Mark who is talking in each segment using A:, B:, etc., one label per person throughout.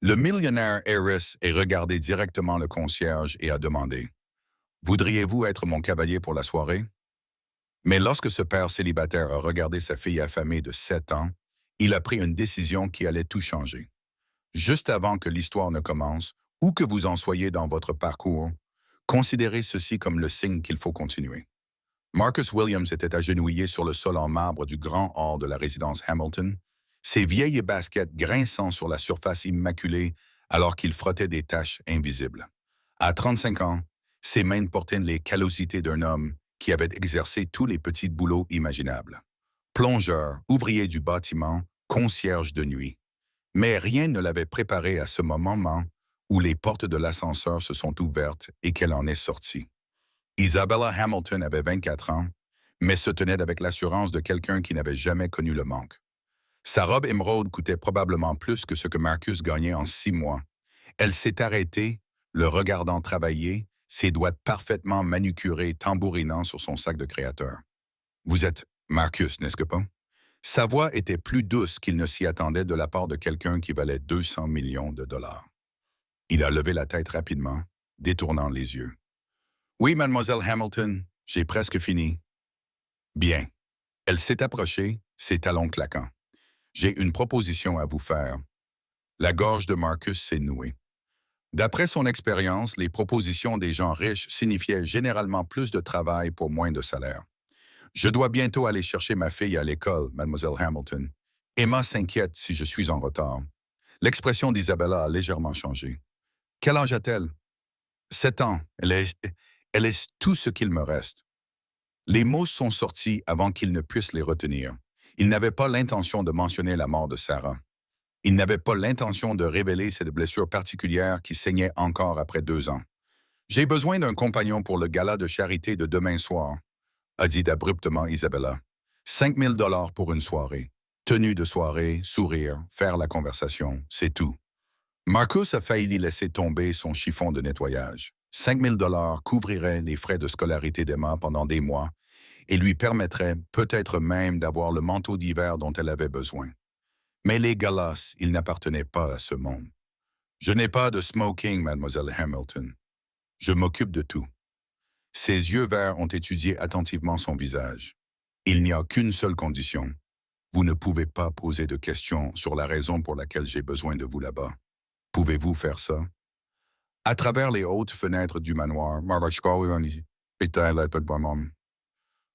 A: Le millionnaire Harris a regardé directement le concierge et a demandé: Voudriez-vous être mon cavalier pour la soirée? Mais lorsque ce père célibataire a regardé sa fille affamée de 7 ans, il a pris une décision qui allait tout changer. Juste avant que l'histoire ne commence, où que vous en soyez dans votre parcours, considérez ceci comme le signe qu'il faut continuer. Marcus Williams était agenouillé sur le sol en marbre du grand hall de la résidence Hamilton, ses vieilles baskets grinçant sur la surface immaculée alors qu'il frottait des taches invisibles. À 35 ans, ses mains portaient les callosités d'un homme qui avait exercé tous les petits boulots imaginables. Plongeur, ouvrier du bâtiment, concierge de nuit. Mais rien ne l'avait préparé à ce moment où les portes de l'ascenseur se sont ouvertes et qu'elle en est sortie. Isabella Hamilton avait 24 ans, mais se tenait avec l'assurance de quelqu'un qui n'avait jamais connu le manque. Sa robe émeraude coûtait probablement plus que ce que Marcus gagnait en 6 mois. Elle s'est arrêtée, le regardant travailler, ses doigts parfaitement manucurés tambourinant sur son sac de créateur. Vous êtes Marcus, n'est-ce pas? Sa voix était plus douce qu'il ne s'y attendait de la part de quelqu'un qui valait 200 millions de dollars. Il a levé la tête rapidement, détournant les yeux. Oui, mademoiselle Hamilton, j'ai presque fini. Bien. Elle s'est approchée, ses talons claquants. J'ai une proposition à vous faire. La gorge de Marcus s'est nouée. D'après son expérience, les propositions des gens riches signifiaient généralement plus de travail pour moins de salaire. Je dois bientôt aller chercher ma fille à l'école, mademoiselle Hamilton. Emma s'inquiète si je suis en retard. L'expression d'Isabella a légèrement changé. Quel âge a-t-elle? 7 ans. Elle est tout ce qu'il me reste. Les mots sont sortis avant qu'il ne puisse les retenir. Il n'avait pas l'intention de mentionner la mort de Sarah. Il n'avait pas l'intention de révéler cette blessure particulière qui saignait encore après 2 ans. J'ai besoin d'un compagnon pour le gala de charité de demain soir, a dit abruptement Isabella. 5 000 $ pour une soirée. Tenue de soirée, sourire, faire la conversation, c'est tout. Marcus a failli laisser tomber son chiffon de nettoyage. 5 000 $ couvrirait les frais de scolarité d'Emma pendant des mois et lui permettrait peut-être même d'avoir le manteau d'hiver dont elle avait besoin. Mais les galas, ils n'appartenaient pas à ce monde. Je n'ai pas de smoking, mademoiselle Hamilton. Je m'occupe de tout. Ses yeux verts ont étudié attentivement son visage. Il n'y a qu'une seule condition. Vous ne pouvez pas poser de questions sur la raison pour laquelle j'ai besoin de vous là-bas. Pouvez-vous faire ça? À travers les hautes fenêtres du manoir,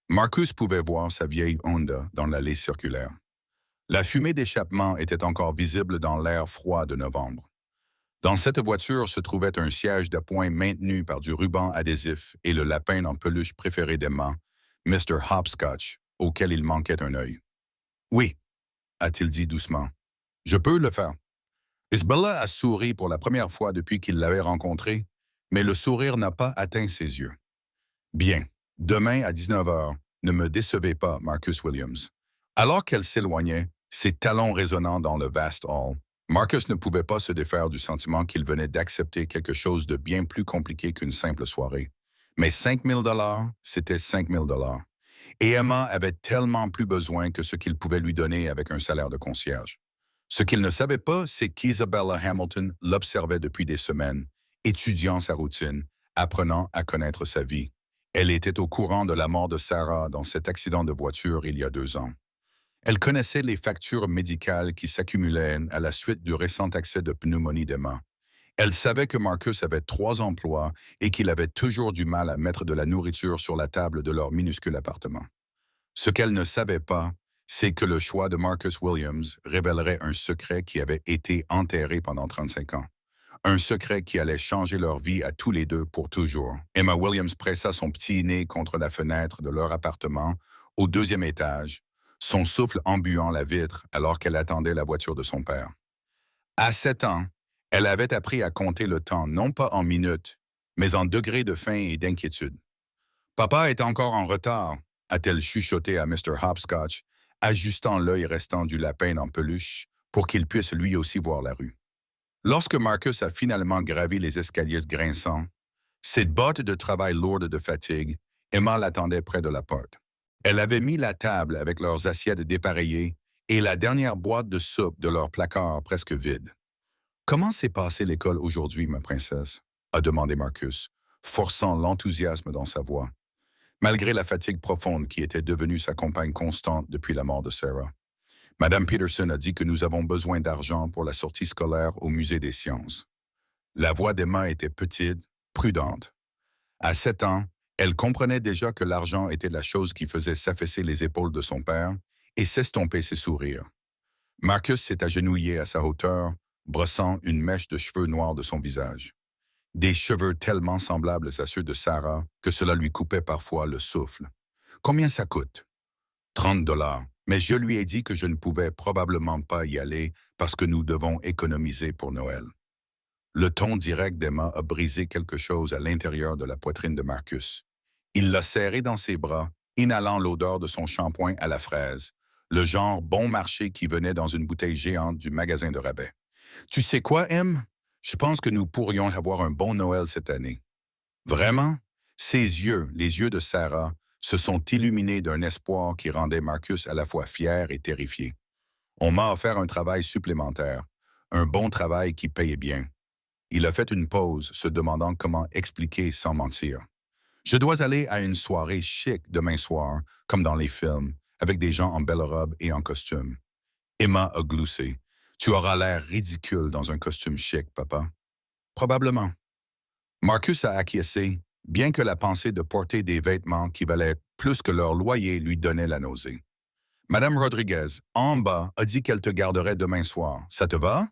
A: Marcus pouvait voir sa vieille Honda dans l'allée circulaire. La fumée d'échappement était encore visible dans l'air froid de novembre. Dans cette voiture se trouvait un siège d'appoint maintenu par du ruban adhésif et le lapin en peluche préféré d'Emma, Mr. Hopscotch, auquel il manquait un œil. Oui, a-t-il dit doucement. Je peux le faire. Isabella a souri pour la première fois depuis qu'il l'avait rencontré, mais le sourire n'a pas atteint ses yeux. Bien, demain à 19 heures, ne me décevez pas, Marcus Williams. Alors qu'elle s'éloignait, ses talons résonnant dans le vaste hall, Marcus ne pouvait pas se défaire du sentiment qu'il venait d'accepter quelque chose de bien plus compliqué qu'une simple soirée. Mais 5 000 $, c'était 5 000 $. Et Emma avait tellement plus besoin que ce qu'il pouvait lui donner avec un salaire de concierge. Ce qu'il ne savait pas, c'est qu'Isabella Hamilton l'observait depuis des semaines, étudiant sa routine, apprenant à connaître sa vie. Elle était au courant de la mort de Sarah dans cet accident de voiture il y a 2 ans. Elle connaissait les factures médicales qui s'accumulaient à la suite du récent accès de pneumonie d'Emma. Elle savait que Marcus avait 3 emplois et qu'il avait toujours du mal à mettre de la nourriture sur la table de leur minuscule appartement. Ce qu'elle ne savait pas, c'est que le choix de Marcus Williams révélerait un secret qui avait été enterré pendant 35 ans. Un secret qui allait changer leur vie à tous les deux pour toujours. Emma Williams pressa son petit nez contre la fenêtre de leur appartement, au 2e étage, son souffle embuant la vitre alors qu'elle attendait la voiture de son père. À 7 ans, elle avait appris à compter le temps non pas en minutes, mais en degrés de faim et d'inquiétude. Papa est encore en retard, a-t-elle chuchoté à Mr. Hopscotch, ajustant l'œil restant du lapin en peluche pour qu'il puisse lui aussi voir la rue. Lorsque Marcus a finalement gravi les escaliers grinçants, ses bottes de travail lourdes de fatigue, Emma l'attendait près de la porte. Elle avait mis la table avec leurs assiettes dépareillées et la dernière boîte de soupe de leur placard presque vide. Comment s'est passée l'école aujourd'hui, ma princesse? A demandé Marcus, forçant l'enthousiasme dans sa voix, malgré la fatigue profonde qui était devenue sa compagne constante depuis la mort de Sarah. Madame Peterson a dit que nous avons besoin d'argent pour la sortie scolaire au Musée des sciences. La voix d'Emma était petite, prudente. À 7 ans, elle comprenait déjà que l'argent était la chose qui faisait s'affaisser les épaules de son père et s'estomper ses sourires. Marcus s'est agenouillé à sa hauteur, brossant une mèche de cheveux noirs de son visage. Des cheveux tellement semblables à ceux de Sarah que cela lui coupait parfois le souffle. Combien ça coûte? 30 $. Mais je lui ai dit que je ne pouvais probablement pas y aller parce que nous devons économiser pour Noël. Le ton direct d'Emma a brisé quelque chose à l'intérieur de la poitrine de Marcus. Il l'a serré dans ses bras, inhalant l'odeur de son shampoing à la fraise, le genre bon marché qui venait dans une bouteille géante du magasin de rabais. Tu sais quoi, Em? Je pense que nous pourrions avoir un bon Noël cette année. Vraiment? Ses yeux, les yeux de Sarah, se sont illuminés d'un espoir qui rendait Marcus à la fois fier et terrifié. On m'a offert un travail supplémentaire, un bon travail qui payait bien. Il a fait une pause, se demandant comment expliquer sans mentir. Je dois aller à une soirée chic demain soir, comme dans les films, avec des gens en belle robe et en costume. Emma a gloussé. Tu auras l'air ridicule dans un costume chic, papa. Probablement. Marcus a acquiescé, bien que la pensée de porter des vêtements qui valaient plus que leur loyer lui donnait la nausée. Madame Rodriguez, en bas, a dit qu'elle te garderait demain soir. Ça te va?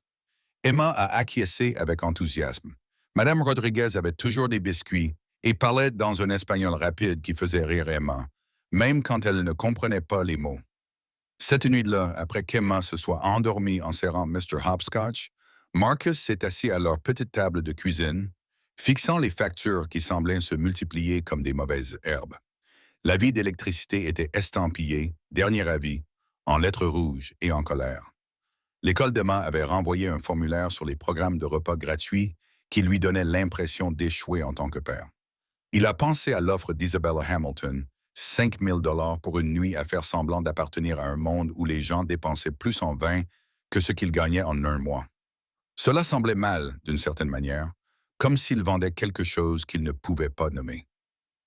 A: Emma a acquiescé avec enthousiasme. Madame Rodriguez avait toujours des biscuits et parlait dans un espagnol rapide qui faisait rire Emma, même quand elle ne comprenait pas les mots. Cette nuit-là, après qu'Emma se soit endormie en serrant Mr. Hopscotch, Marcus s'est assis à leur petite table de cuisine, fixant les factures qui semblaient se multiplier comme des mauvaises herbes. L'avis d'électricité était estampillé, dernier avis, en lettres rouges et en colère. L'école d'Emma avait renvoyé un formulaire sur les programmes de repas gratuits qui lui donnait l'impression d'échouer en tant que père. Il a pensé à l'offre d'Isabella Hamilton, 5 000 $ pour une nuit à faire semblant d'appartenir à un monde où les gens dépensaient plus en vin que ce qu'ils gagnaient en un mois. Cela semblait mal, d'une certaine manière, comme s'il vendait quelque chose qu'il ne pouvait pas nommer.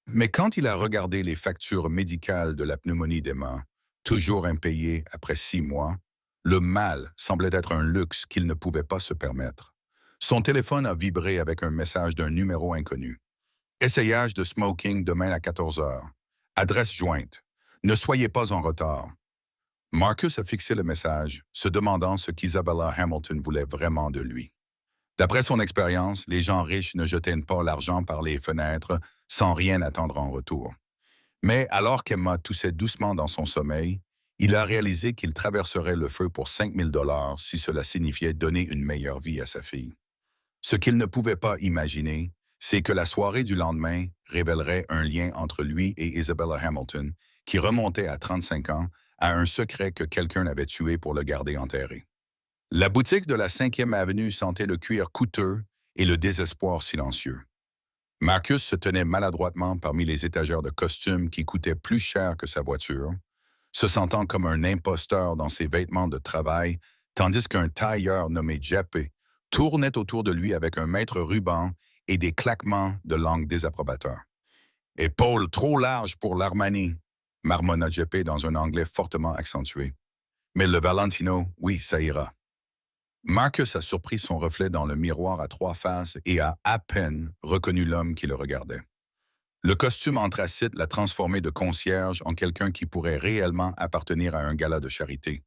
A: Mais quand il a regardé les factures médicales de la pneumonie d'Emma, toujours impayées après 6 mois, le mal semblait être un luxe qu'il ne pouvait pas se permettre. Son téléphone a vibré avec un message d'un numéro inconnu. Essayage de smoking demain à 14 heures. Adresse jointe. Ne soyez pas en retard. Marcus a fixé le message, se demandant ce qu'Isabella Hamilton voulait vraiment de lui. D'après son expérience, les gens riches ne jetaient pas l'argent par les fenêtres sans rien attendre en retour. Mais alors qu'Emma toussait doucement dans son sommeil, il a réalisé qu'il traverserait le feu pour 5 000 $ si cela signifiait donner une meilleure vie à sa fille. Ce qu'il ne pouvait pas imaginer, c'est que la soirée du lendemain révélerait un lien entre lui et Isabella Hamilton, qui remontait à 35 ans, à un secret que quelqu'un avait tué pour le garder enterré. La boutique de la 5e avenue sentait le cuir coûteux et le désespoir silencieux. Marcus se tenait maladroitement parmi les étagères de costumes qui coûtaient plus cher que sa voiture, se sentant comme un imposteur dans ses vêtements de travail, tandis qu'un tailleur nommé Jeppe tournait autour de lui avec un maître ruban et des claquements de langue désapprobateurs. « Épaules trop larges pour l'Armani », marmonna Jeppe dans un anglais fortement accentué. « Mais le Valentino, oui, ça ira. » Marcus a surpris son reflet dans le miroir à 3 faces et a à peine reconnu l'homme qui le regardait. Le costume anthracite l'a transformé de concierge en quelqu'un qui pourrait réellement appartenir à un gala de charité.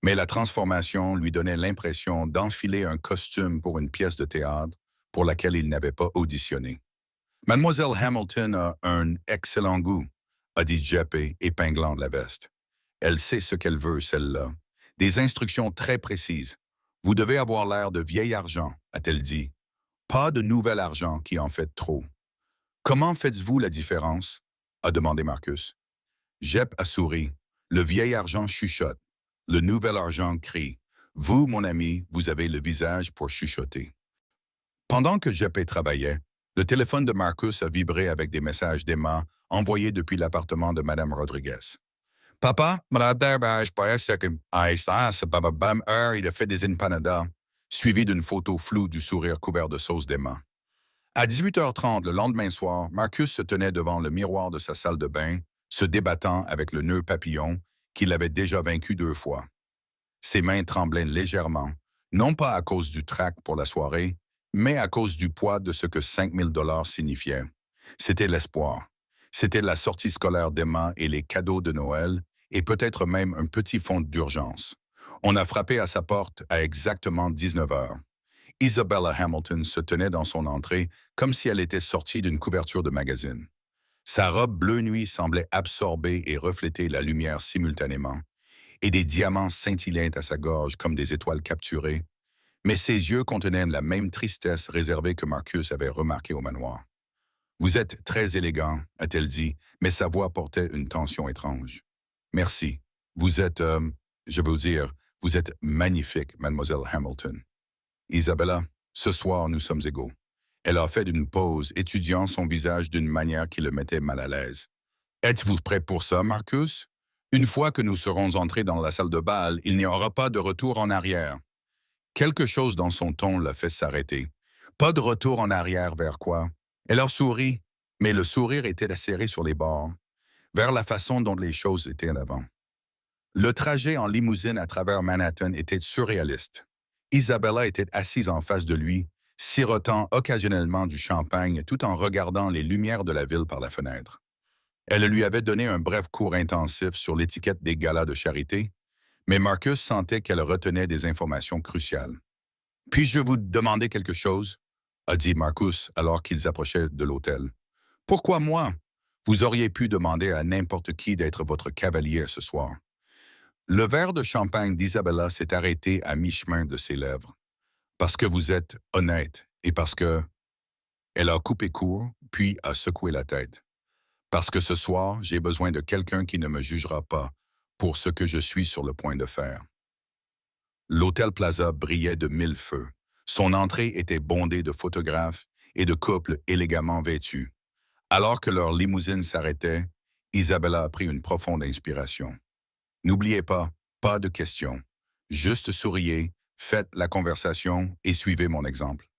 A: Mais la transformation lui donnait l'impression d'enfiler un costume pour une pièce de théâtre pour laquelle il n'avait pas auditionné. « Mademoiselle Hamilton a un excellent goût », a dit Jeppe, épinglant la veste. « Elle sait ce qu'elle veut, celle-là. Des instructions très précises. Vous devez avoir l'air de vieil argent, a-t-elle dit. Pas de nouvel argent qui en fait trop. Comment faites-vous la différence? A demandé Marcus. Jeppe a souri. Le vieil argent chuchote. Le nouvel argent crie. Vous, mon ami, vous avez le visage pour chuchoter. Pendant que Jeppe travaillait, le téléphone de Marcus a vibré avec des messages d'Emma envoyés depuis l'appartement de Madame Rodriguez. Papa, il a fait des empanadas. suivi d'une photo floue du sourire couvert de sauce d'aimant. À 18h30 le lendemain soir, Marcus se tenait devant le miroir de sa salle de bain, se débattant avec le nœud papillon qu'il avait déjà vaincu 2 fois. Ses mains tremblaient légèrement, non pas à cause du trac pour la soirée, mais à cause du poids de ce que 5 000 $ signifiait. C'était l'espoir. C'était la sortie scolaire d'Emma et les cadeaux de Noël, et peut-être même un petit fonds d'urgence. On a frappé à sa porte à exactement 19h. Isabella Hamilton se tenait dans son entrée comme si elle était sortie d'une couverture de magazine. Sa robe bleu nuit semblait absorber et refléter la lumière simultanément, et des diamants scintillaient à sa gorge comme des étoiles capturées, mais ses yeux contenaient la même tristesse réservée que Marcus avait remarquée au manoir. Vous êtes très élégant, a-t-elle dit, mais sa voix portait une tension étrange. Merci. Vous êtes, je veux dire, vous êtes magnifique, mademoiselle Hamilton. Isabella, ce soir nous sommes égaux. Elle a fait une pause, étudiant son visage d'une manière qui le mettait mal à l'aise. Êtes-vous prêt pour ça, Marcus? Une fois que nous serons entrés dans la salle de bal, il n'y aura pas de retour en arrière. Quelque chose dans son ton l'a fait s'arrêter. Pas de retour en arrière vers quoi? Elle a souri, mais le sourire était acéré sur les bords, vers la façon dont les choses étaient avant. Le trajet en limousine à travers Manhattan était surréaliste. Isabella était assise en face de lui, sirotant occasionnellement du champagne tout en regardant les lumières de la ville par la fenêtre. Elle lui avait donné un bref cours intensif sur l'étiquette des galas de charité, mais Marcus sentait qu'elle retenait des informations cruciales. « Puis-je vous demander quelque chose? » a dit Marcus alors qu'ils approchaient de l'hôtel. « Pourquoi moi? Vous auriez pu demander à n'importe qui d'être votre cavalier ce soir. » Le verre de champagne d'Isabella s'est arrêté à mi-chemin de ses lèvres. « Parce que vous êtes honnête et parce que... » Elle a coupé court, puis a secoué la tête. « Parce que ce soir, j'ai besoin de quelqu'un qui ne me jugera pas pour ce que je suis sur le point de faire. » L'Hôtel Plaza brillait de 1000 feux. Son entrée était bondée de photographes et de couples élégamment vêtus. Alors que leur limousine s'arrêtait, Isabella a pris une profonde inspiration. « N'oubliez pas de questions. Juste souriez, faites la conversation et suivez mon exemple. »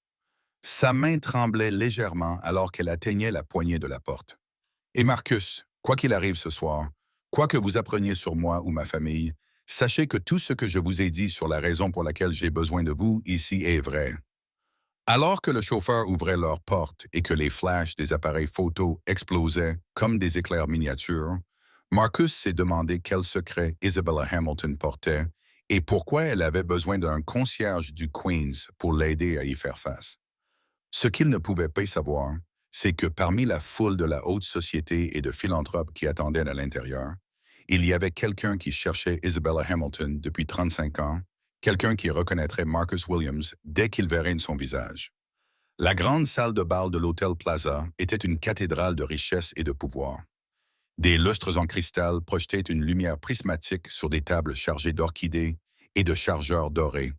A: Sa main tremblait légèrement alors qu'elle atteignait la poignée de la porte. « Et Marcus, quoi qu'il arrive ce soir, quoi que vous appreniez sur moi ou ma famille, sachez que tout ce que je vous ai dit sur la raison pour laquelle j'ai besoin de vous ici est vrai. » Alors que le chauffeur ouvrait leur porte et que les flashs des appareils photo explosaient comme des éclairs miniatures, Marcus s'est demandé quel secret Isabella Hamilton portait et pourquoi elle avait besoin d'un concierge du Queens pour l'aider à y faire face. Ce qu'il ne pouvait pas savoir, c'est que parmi la foule de la haute société et de philanthropes qui attendaient à l'intérieur, il y avait quelqu'un qui cherchait Isabella Hamilton depuis 35 ans, quelqu'un qui reconnaîtrait Marcus Williams dès qu'il verrait son visage. La grande salle de bal de l'Hôtel Plaza était une cathédrale de richesse et de pouvoir. Des lustres en cristal projetaient une lumière prismatique sur des tables chargées d'orchidées et de chargeurs dorés,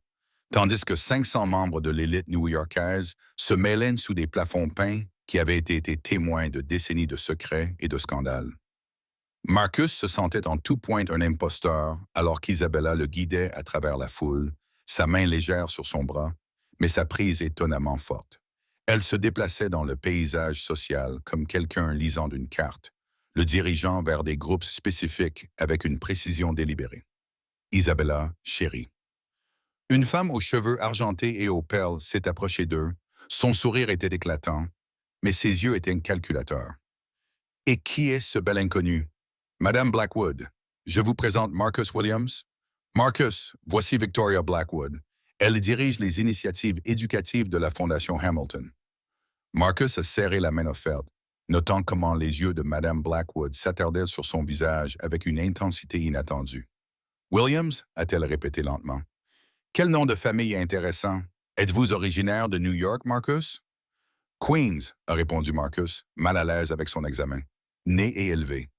A: tandis que 500 membres de l'élite new-yorkaise se mêlaient sous des plafonds peints qui avaient été témoins de décennies de secrets et de scandales. Marcus se sentait en tout point un imposteur alors qu'Isabella le guidait à travers la foule, sa main légère sur son bras, mais sa prise étonnamment forte. Elle se déplaçait dans le paysage social comme quelqu'un lisant d'une carte, le dirigeant vers des groupes spécifiques avec une précision délibérée. Isabella chérie. Une femme aux cheveux argentés et aux perles s'est approchée d'eux. Son sourire était éclatant, mais ses yeux étaient calculateurs. « Et qui est ce bel inconnu? » « Madame Blackwood, je vous présente Marcus Williams. Marcus, voici Victoria Blackwood. Elle dirige les initiatives éducatives de la Fondation Hamilton. » Marcus a serré la main offerte, notant comment les yeux de Madame Blackwood s'attardaient sur son visage avec une intensité inattendue. « Williams, a-t-elle répété lentement. Quel nom de famille intéressant. Êtes-vous originaire de New York, Marcus? »« Queens, a répondu Marcus, mal à l'aise avec son examen. Né et élevé.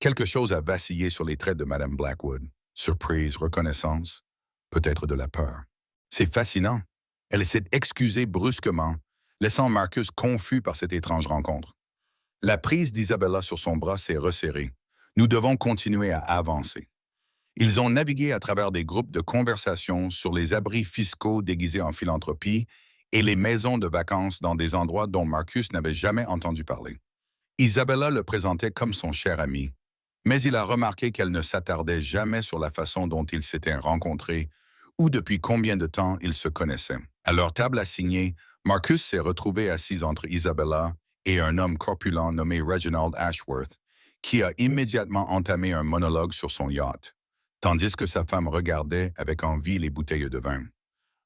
A: Quelque chose a vacillé sur les traits de Madame Blackwood. Surprise, reconnaissance, peut-être de la peur. C'est fascinant. Elle s'est excusée brusquement, laissant Marcus confus par cette étrange rencontre. La prise d'Isabella sur son bras s'est resserrée. Nous devons continuer à avancer. Ils ont navigué à travers des groupes de conversation sur les abris fiscaux déguisés en philanthropie et les maisons de vacances dans des endroits dont Marcus n'avait jamais entendu parler. Isabella le présentait comme son cher ami, mais il a remarqué qu'elle ne s'attardait jamais sur la façon dont ils s'étaient rencontrés ou depuis combien de temps ils se connaissaient. À leur table assignée, Marcus s'est retrouvé assis entre Isabella et un homme corpulent nommé Reginald Ashworth, qui a immédiatement entamé un monologue sur son yacht, tandis que sa femme regardait avec envie les bouteilles de vin.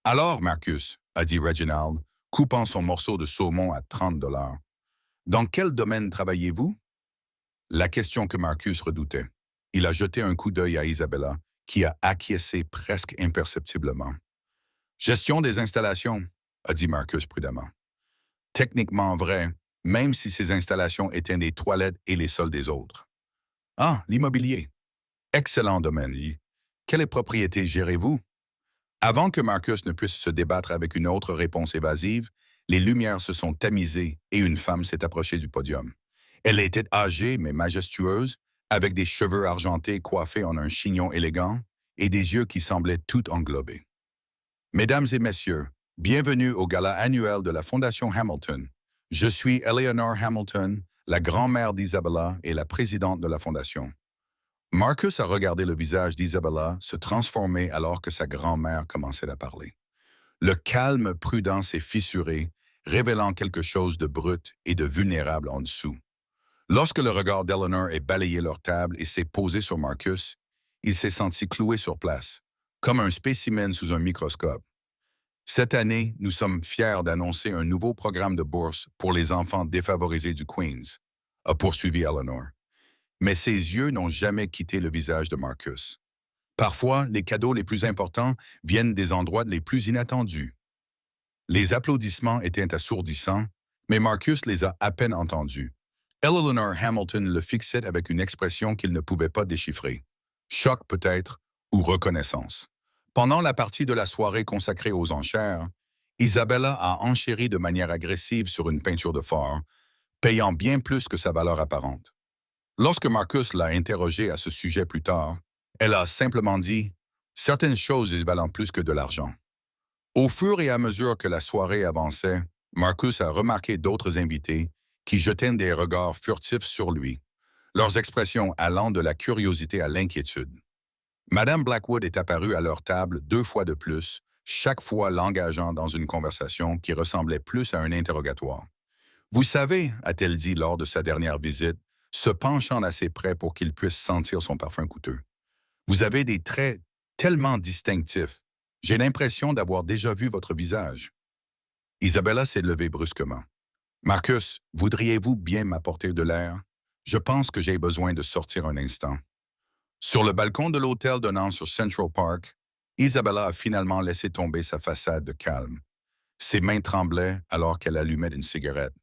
A: Alors, Marcus, a dit Reginald, coupant son morceau de saumon à 30 $. Dans quel domaine travaillez-vous? La question que Marcus redoutait. Il a jeté un coup d'œil à Isabella, qui a acquiescé presque imperceptiblement. Gestion des installations, a dit Marcus prudemment. Techniquement vrai, même si ces installations étaient des toilettes et les sols des autres. Ah, l'immobilier. Excellent domaine. Quelle propriété gérez-vous? Avant que Marcus ne puisse se débattre avec une autre réponse évasive, les lumières se sont tamisées et une femme s'est approchée du podium. Elle était âgée mais majestueuse, avec des cheveux argentés coiffés en un chignon élégant et des yeux qui semblaient tout englobés. Mesdames et messieurs, bienvenue au gala annuel de la Fondation Hamilton. Je suis Eleanor Hamilton, la grand-mère d'Isabella et la présidente de la Fondation. Marcus a regardé le visage d'Isabella se transformer alors que sa grand-mère commençait à parler. Le calme prudent s'est fissuré, révélant quelque chose de brut et de vulnérable en dessous. Lorsque le regard d'Eleanor a balayé leur table et s'est posé sur Marcus, il s'est senti cloué sur place, comme un spécimen sous un microscope. Cette année, nous sommes fiers d'annoncer un nouveau programme de bourse pour les enfants défavorisés du Queens, a poursuivi Eleanor. Mais ses yeux n'ont jamais quitté le visage de Marcus. Parfois, les cadeaux les plus importants viennent des endroits les plus inattendus. Les applaudissements étaient assourdissants, mais Marcus les a à peine entendus. Eleanor Hamilton le fixait avec une expression qu'il ne pouvait pas déchiffrer. Choc peut-être, ou reconnaissance. Pendant la partie de la soirée consacrée aux enchères, Isabella a enchéri de manière agressive sur une peinture de phare, payant bien plus que sa valeur apparente. Lorsque Marcus l'a interrogée à ce sujet plus tard, elle a simplement dit « Certaines choses valent plus que de l'argent ». Au fur et à mesure que la soirée avançait, Marcus a remarqué d'autres invités qui jetaient des regards furtifs sur lui, leurs expressions allant de la curiosité à l'inquiétude. Madame Blackwood est apparue à leur table 2 fois de plus, chaque fois l'engageant dans une conversation qui ressemblait plus à un interrogatoire. « Vous savez, a-t-elle dit lors de sa dernière visite, se penchant assez près pour qu'il puisse sentir son parfum coûteux. Vous avez des traits tellement distinctifs. J'ai l'impression d'avoir déjà vu votre visage. » Isabella s'est levée brusquement. « Marcus, voudriez-vous bien m'apporter de l'air? Je pense que j'ai besoin de sortir un instant. » Sur le balcon de l'hôtel donnant sur Central Park, Isabella a finalement laissé tomber sa façade de calme. Ses mains tremblaient alors qu'elle allumait une cigarette.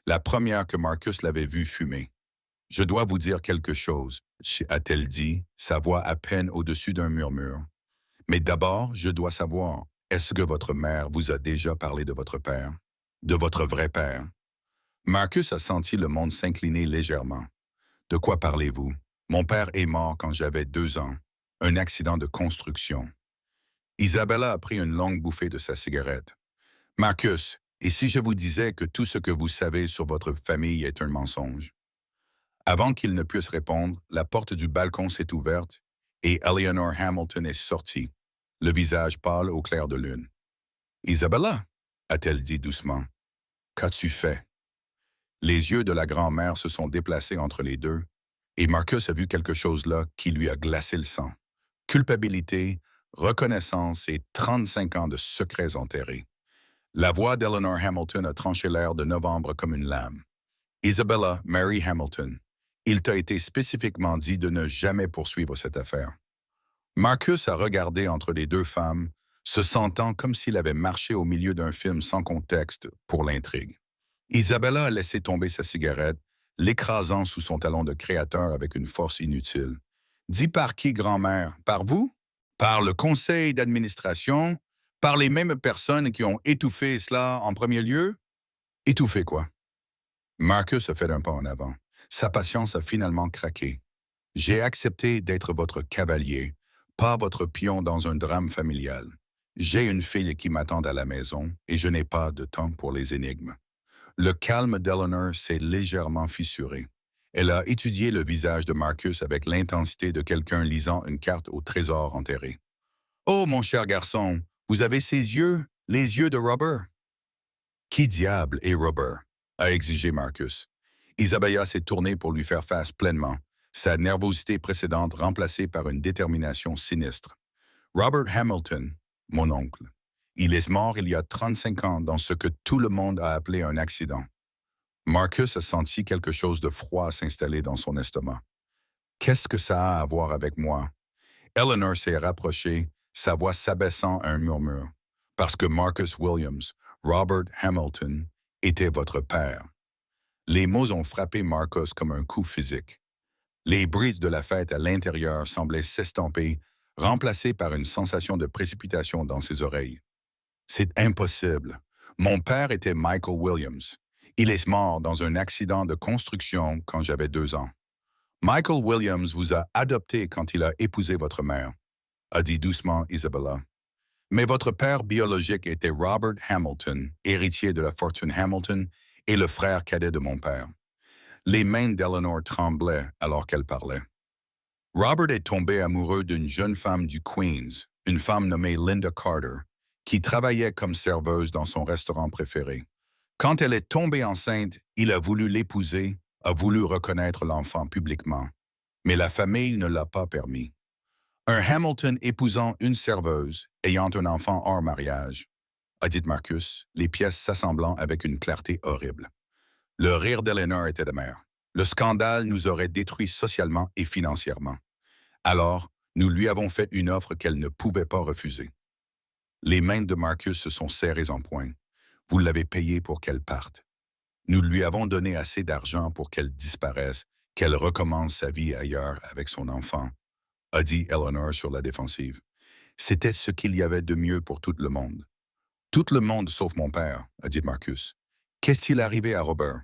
A: La première que Marcus l'avait vue fumer. « Je dois vous dire quelque chose, » a-t-elle dit, sa voix à peine au-dessus d'un murmure. « Mais d'abord, je dois savoir, est-ce que votre mère vous a déjà parlé de votre père? De votre vrai père? » Marcus a senti le monde s'incliner légèrement. « De quoi parlez-vous? Mon père est mort quand j'avais 2 ans. Un accident de construction. » Isabella a pris une longue bouffée de sa cigarette. « Marcus, et si je vous disais que tout ce que vous savez sur votre famille est un mensonge? » Avant qu'il ne puisse répondre, la porte du balcon s'est ouverte et Eleanor Hamilton est sortie, le visage pâle au clair de lune. « Isabella, a-t-elle dit doucement, qu'as-tu fait? » Les yeux de la grand-mère se sont déplacés entre les deux et Marcus a vu quelque chose là qui lui a glacé le sang. Culpabilité, reconnaissance et 35 ans de secrets enterrés. La voix d'Eleanor Hamilton a tranché l'air de novembre comme une lame. « Isabella Mary Hamilton, il t'a été spécifiquement dit de ne jamais poursuivre cette affaire. » Marcus a regardé entre les deux femmes, se sentant comme s'il avait marché au milieu d'un film sans contexte pour l'intrigue. Isabella a laissé tomber sa cigarette, l'écrasant sous son talon de créateur avec une force inutile. « Dit par qui, grand-mère? Par vous? Par le conseil d'administration? Par les mêmes personnes qui ont étouffé cela en premier lieu? » « Étouffé quoi? » Marcus a fait un pas en avant. Sa patience a finalement craqué. « J'ai accepté d'être votre cavalier, pas votre pion dans un drame familial. J'ai une fille qui m'attend à la maison et je n'ai pas de temps pour les énigmes. Le calme d'Eleanor s'est légèrement fissuré. Elle a étudié le visage de Marcus avec l'intensité de quelqu'un lisant une carte au trésor enterré. « Oh, mon cher garçon, vous avez ces yeux, les yeux de Robert. » « Qui diable est Robert? » a exigé Marcus. Isabella s'est tournée pour lui faire face pleinement, sa nervosité précédente remplacée par une détermination sinistre. « Robert Hamilton, mon oncle. Il est mort il y a 35 ans dans ce que tout le monde a appelé un accident. » Marcus a senti quelque chose de froid s'installer dans son estomac. « Qu'est-ce que ça a à voir avec moi? » Eleanor s'est rapprochée, sa voix s'abaissant à un murmure. « Parce que Marcus Williams, Robert Hamilton, était votre père. » Les mots ont frappé Marcus comme un coup physique. Les brises de la fête à l'intérieur semblaient s'estomper, remplacées par une sensation de précipitation dans ses oreilles. « C'est impossible. Mon père était Michael Williams. Il est mort dans un accident de construction quand j'avais 2 ans. Michael Williams vous a adopté quand il a épousé votre mère, » a dit doucement Isabella. « Mais votre père biologique était Robert Hamilton, héritier de la fortune Hamilton et le frère cadet de mon père. » Les mains d'Eleanor tremblaient alors qu'elle parlait. « Robert est tombé amoureux d'une jeune femme du Queens, une femme nommée Linda Carter, qui travaillait comme serveuse dans son restaurant préféré. Quand elle est tombée enceinte, il a voulu l'épouser, a voulu reconnaître l'enfant publiquement. Mais la famille ne l'a pas permis. Un Hamilton épousant une serveuse, ayant un enfant hors mariage, » a dit Marcus, les pièces s'assemblant avec une clarté horrible. Le rire d'Eleanor était amer. Le scandale nous aurait détruits socialement et financièrement. Alors, nous lui avons fait une offre qu'elle ne pouvait pas refuser. Les mains de Marcus se sont serrées en poing. Vous l'avez payée pour qu'elle parte. Nous lui avons donné assez d'argent pour qu'elle disparaisse, qu'elle recommence sa vie ailleurs avec son enfant, a dit Eleanor sur la défensive. C'était ce qu'il y avait de mieux pour tout le monde. Tout le monde sauf mon père, a dit Marcus. Qu'est-il arrivé à Robert?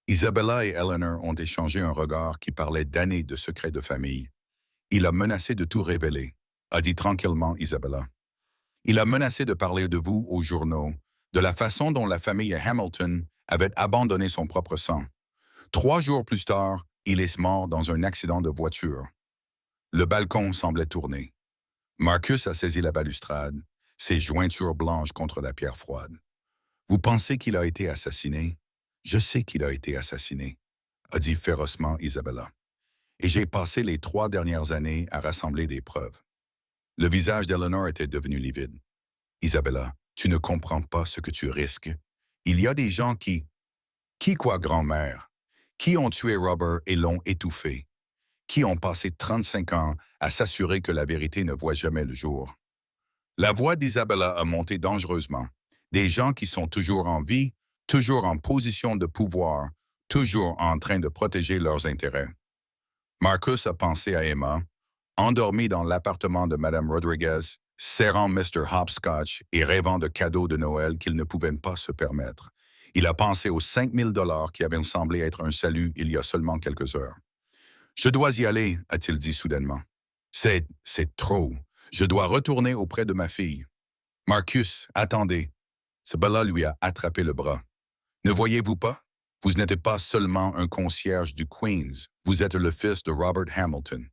A: Isabella et Eleanor ont échangé un regard qui parlait d'années de secrets de famille. Il a menacé de tout révéler, a dit tranquillement Isabella. Il a menacé de parler de vous aux journaux, de la façon dont la famille Hamilton avait abandonné son propre sang. 3 jours plus tard, il est mort dans un accident de voiture. Le balcon semblait tourner. Marcus a saisi la balustrade, ses jointures blanches contre la pierre froide. « Vous pensez qu'il a été assassiné? Je sais qu'il a été assassiné, » a dit férocement Isabella. « Et j'ai passé les 3 dernières années à rassembler des preuves. » Le visage d'Eleanor était devenu livide. « Isabella, tu ne comprends pas ce que tu risques. Il y a des gens qui... »« Qui quoi, grand-mère? Qui ont tué Robert et l'ont étouffé? Qui ont passé 35 ans à s'assurer que la vérité ne voit jamais le jour? » La voix d'Isabella a monté dangereusement. Des gens qui sont toujours en vie, toujours en position de pouvoir, toujours en train de protéger leurs intérêts. Marcus a pensé à Emma, endormie dans l'appartement de Mme Rodriguez, serrant Mr. Hopscotch et rêvant de cadeaux de Noël qu'il ne pouvait pas se permettre. Il a pensé aux 5 000 $ qui avaient semblé être un salut il y a seulement quelques heures. « Je dois y aller, » a-t-il dit soudainement. « C'est trop. Je dois retourner auprès de ma fille. »« Marcus, attendez. » Isabella lui a attrapé le bras. « Ne voyez-vous pas? Vous n'êtes pas seulement un concierge du Queens, vous êtes le fils de Robert Hamilton.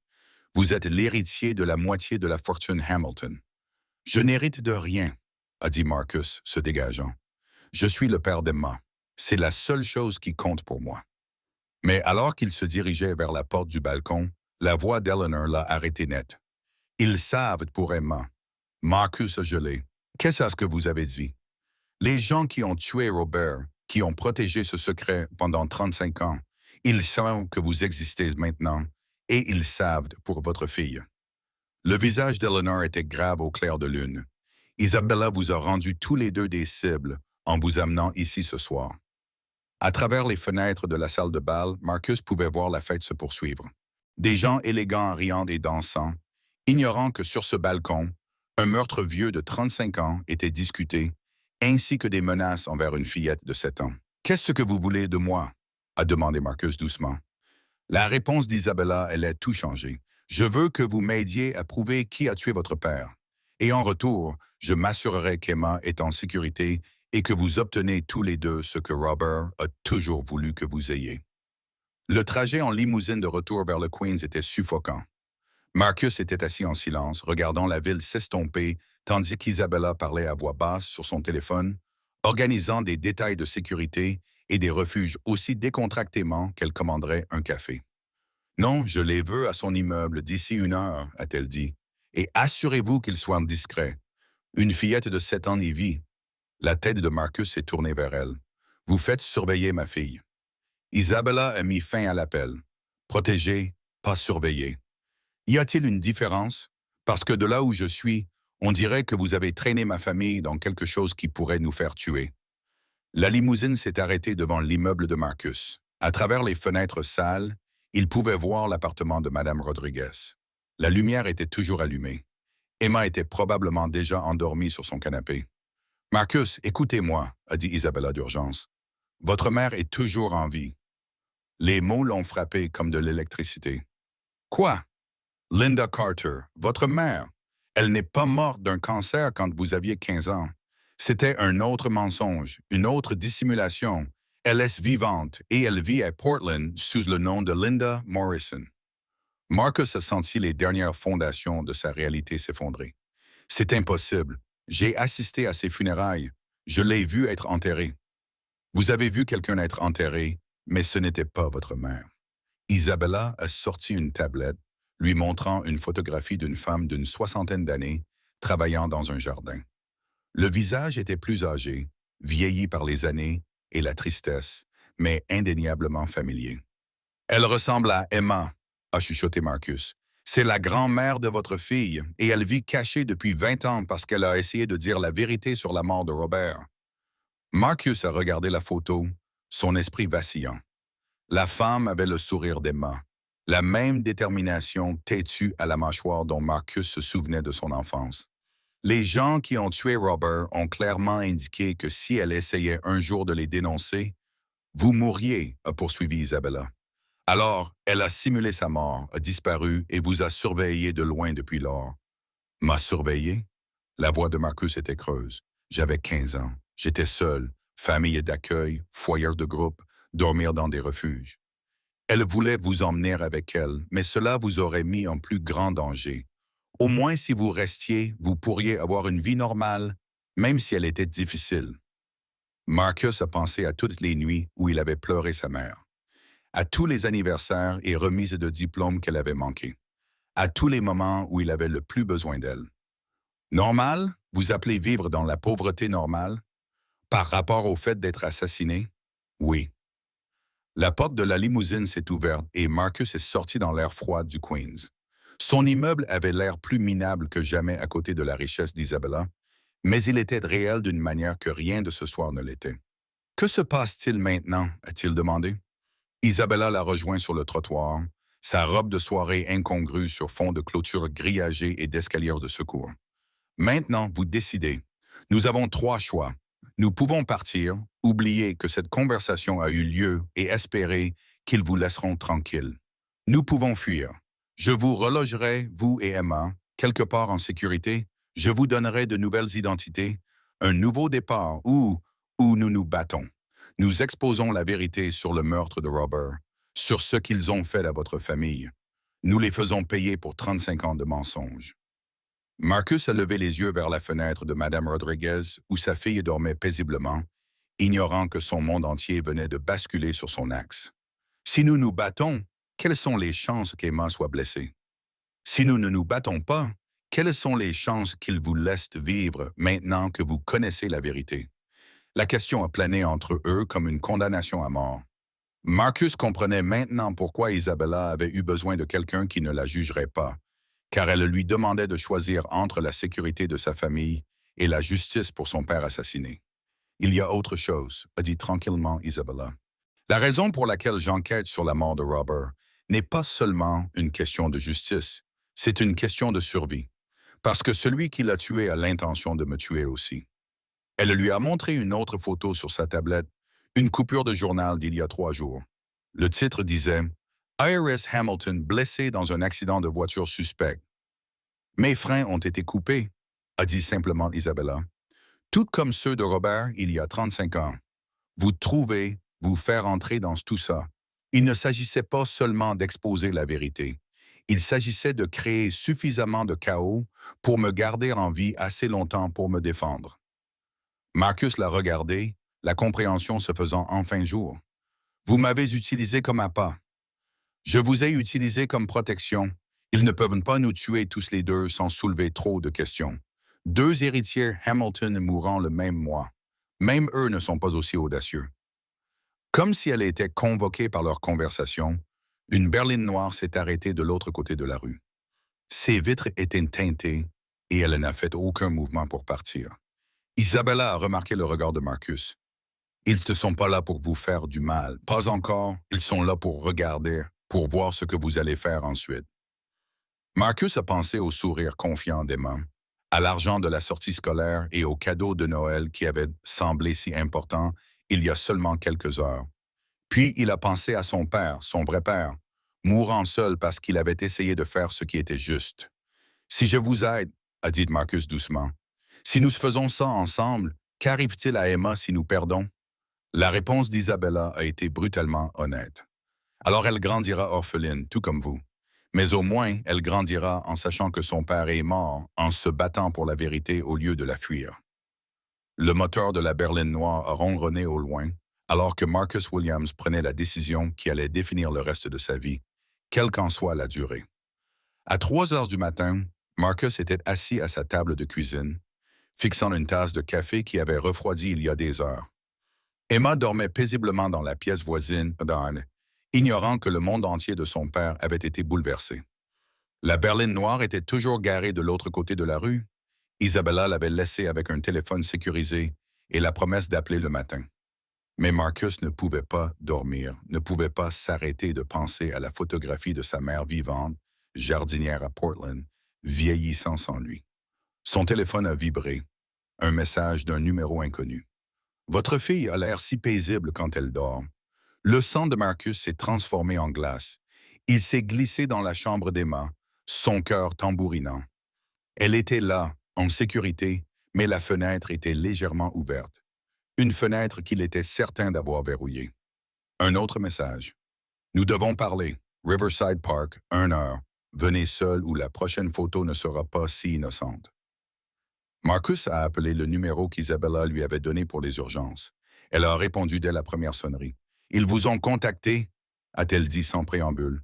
A: Vous êtes l'héritier de la moitié de la fortune Hamilton. »« Je n'hérite de rien, » a dit Marcus, se dégageant. « Je suis le père d'Emma. C'est la seule chose qui compte pour moi. » Mais alors qu'il se dirigeait vers la porte du balcon, la voix d'Eleanor l'a arrêté net. « Ils savent pour Emma. » Marcus a gelé. « Qu'est-ce que vous avez dit? » « Les gens qui ont tué Robert, qui ont protégé ce secret pendant 35 ans, ils savent que vous existez maintenant, et ils savent pour votre fille. » Le visage d'Eleanor était grave au clair de lune. « Isabella vous a rendu tous les deux des cibles en vous amenant ici ce soir. » À travers les fenêtres de la salle de bal, Marcus pouvait voir la fête se poursuivre. Des gens élégants, riant et dansant, ignorant que sur ce balcon, un meurtre vieux de 35 ans était discuté, ainsi que des menaces envers une fillette de 7 ans. « Qu'est-ce que vous voulez de moi? » a demandé Marcus doucement. La réponse d'Isabella allait tout changer. Je veux que vous m'aidiez à prouver qui a tué votre père. Et en retour, je m'assurerai qu'Emma est en sécurité et que vous obtenez tous les deux ce que Robert a toujours voulu que vous ayez. Le trajet en limousine de retour vers le Queens était suffocant. Marcus était assis en silence, regardant la ville s'estomper, tandis qu'Isabella parlait à voix basse sur son téléphone, organisant des détails de sécurité et des refuges aussi décontractément qu'elle commanderait un café. Non, je les veux à son immeuble d'ici 1 heure, a-t-elle dit, et assurez-vous qu'il soit discret. Une fillette de 7 ans y vit. La tête de Marcus s'est tournée vers elle. Vous faites surveiller ma fille. Isabella a mis fin à l'appel. Protéger, pas surveiller. Y a-t-il une différence? Parce que de là où je suis, on dirait que vous avez traîné ma famille dans quelque chose qui pourrait nous faire tuer. La limousine s'est arrêtée devant l'immeuble de Marcus. À travers les fenêtres sales, il pouvait voir l'appartement de Madame Rodriguez. La lumière était toujours allumée. Emma était probablement déjà endormie sur son canapé. Marcus, écoutez-moi, a dit Isabella d'urgence. Votre mère est toujours en vie. Les mots l'ont frappé comme de l'électricité. Quoi? Linda Carter, votre mère. Elle n'est pas morte d'un cancer quand vous aviez 15 ans. C'était un autre mensonge, une autre dissimulation. Elle est vivante et elle vit à Portland sous le nom de Linda Morrison. Marcus a senti les dernières fondations de sa réalité s'effondrer. C'est impossible. J'ai assisté à ses funérailles. Je l'ai vu être enterré. Vous avez vu quelqu'un être enterré, mais ce n'était pas votre mère. Isabella a sorti une tablette, lui montrant une photographie d'une femme d'une 60aine d'années travaillant dans un jardin. Le visage était plus âgé, vieilli par les années et la tristesse, mais indéniablement familier. Elle ressemble à Emma, a chuchoté Marcus. C'est la grand-mère de votre fille, et elle vit cachée depuis 20 ans parce qu'elle a essayé de dire la vérité sur la mort de Robert. Marcus a regardé la photo, son esprit vacillant. La femme avait le sourire d'Emma, la même détermination têtue à la mâchoire dont Marcus se souvenait de son enfance. Les gens qui ont tué Robert ont clairement indiqué que si elle essayait un jour de les dénoncer, vous mourriez, a poursuivi Isabella. Alors, elle a simulé sa mort, a disparu et vous a surveillé de loin depuis lors. M'a surveillé? La voix de Marcus était creuse. J'avais 15 ans. J'étais seul, famille d'accueil, foyer de groupe, dormir dans des refuges. Elle voulait vous emmener avec elle, mais cela vous aurait mis en plus grand danger. Au moins, si vous restiez, vous pourriez avoir une vie normale, même si elle était difficile. Marcus a pensé à toutes les nuits où il avait pleuré sa mère, à tous les anniversaires et remises de diplômes qu'elle avait manqués, à tous les moments où il avait le plus besoin d'elle. Normal? Vous appelez vivre dans la pauvreté normale? Par rapport au fait d'être assassiné? Oui. La porte de la limousine s'est ouverte et Marcus est sorti dans l'air froid du Queens. Son immeuble avait l'air plus minable que jamais à côté de la richesse d'Isabella, mais il était réel d'une manière que rien de ce soir ne l'était. Que se passe-t-il maintenant? A-t-il demandé. Isabella l'a rejoint sur le trottoir, sa robe de soirée incongrue sur fond de clôture grillagée et d'escaliers de secours. Maintenant, vous décidez. Nous avons 3 choix. Nous pouvons partir, oublier que cette conversation a eu lieu et espérer qu'ils vous laisseront tranquille. Nous pouvons fuir. Je vous relogerai, vous et Emma, quelque part en sécurité. Je vous donnerai de nouvelles identités, un nouveau départ où nous nous battons. Nous exposons la vérité sur le meurtre de Robert, sur ce qu'ils ont fait à votre famille. Nous les faisons payer pour 35 ans de mensonges. Marcus a levé les yeux vers la fenêtre de Madame Rodriguez où sa fille dormait paisiblement, ignorant que son monde entier venait de basculer sur son axe. Si nous nous battons, quelles sont les chances qu'Emma soit blessée? Si nous ne nous battons pas, quelles sont les chances qu'il vous laisse vivre maintenant que vous connaissez la vérité? La question a plané entre eux comme une condamnation à mort. Marcus comprenait maintenant pourquoi Isabella avait eu besoin de quelqu'un qui ne la jugerait pas, car elle lui demandait de choisir entre la sécurité de sa famille et la justice pour son père assassiné. Il y a autre chose, a dit tranquillement Isabella. La raison pour laquelle j'enquête sur la mort de Robert n'est pas seulement une question de justice, c'est une question de survie, parce que celui qui l'a tué a l'intention de me tuer aussi. Elle lui a montré une autre photo sur sa tablette, une coupure de journal d'il y a 3 jours. Le titre disait « Iris Hamilton blessée dans un accident de voiture suspect. Mes freins ont été coupés, a dit simplement Isabella. Tout comme ceux de Robert il y a 35 ans. Vous trouvez vous faire entrer dans tout ça. Il ne s'agissait pas seulement d'exposer la vérité. Il s'agissait de créer suffisamment de chaos pour me garder en vie assez longtemps pour me défendre. Marcus l'a regardé, la compréhension se faisant enfin jour. Vous m'avez utilisé comme appât. Je vous ai utilisé comme protection. Ils ne peuvent pas nous tuer tous les deux sans soulever trop de questions. Deux héritiers Hamilton mourant le même mois. Même eux ne sont pas aussi audacieux. Comme si elle était convoquée par leur conversation, une berline noire s'est arrêtée de l'autre côté de la rue. Ses vitres étaient teintées et elle n'a fait aucun mouvement pour partir. Isabella a remarqué le regard de Marcus. Ils ne sont pas là pour vous faire du mal. Pas encore. Ils sont là pour regarder, pour voir ce que vous allez faire ensuite. Marcus a pensé au sourire confiant d'Emma, à l'argent de la sortie scolaire et au cadeau de Noël qui avait semblé si important il y a seulement quelques heures. Puis il a pensé à son père, son vrai père, mourant seul parce qu'il avait essayé de faire ce qui était juste. Si je vous aide, a dit Marcus doucement, si nous faisons ça ensemble, qu'arrive-t-il à Emma si nous perdons? La réponse d'Isabella a été brutalement honnête. Alors elle grandira orpheline, tout comme vous. Mais au moins, elle grandira en sachant que son père est mort, en se battant pour la vérité au lieu de la fuir. Le moteur de la berline noire a ronronné au loin, alors que Marcus Williams prenait la décision qui allait définir le reste de sa vie, quelle qu'en soit la durée. À 3 heures du matin, Marcus était assis à sa table de cuisine, fixant une tasse de café qui avait refroidi il y a des heures. Emma dormait paisiblement dans la pièce voisine d'Arne, ignorant que le monde entier de son père avait été bouleversé. La berline noire était toujours garée de l'autre côté de la rue. Isabella l'avait laissée avec un téléphone sécurisé et la promesse d'appeler le matin. Mais Marcus ne pouvait pas dormir, ne pouvait pas s'arrêter de penser à la photographie de sa mère vivante, jardinière à Portland, vieillissant sans lui. Son téléphone a vibré, un message d'un numéro inconnu. Votre fille a l'air si paisible quand elle dort. Le sang de Marcus s'est transformé en glace. Il s'est glissé dans la chambre d'Emma, son cœur tambourinant. Elle était là, en sécurité, mais la fenêtre était légèrement ouverte. Une fenêtre qu'il était certain d'avoir verrouillée. Un autre message. Nous devons parler. Riverside Park, 1 heure. Venez seul ou la prochaine photo ne sera pas si innocente. Marcus a appelé le numéro qu'Isabella lui avait donné pour les urgences. Elle a répondu dès la première sonnerie. Ils vous ont contacté, a-t-elle dit sans préambule.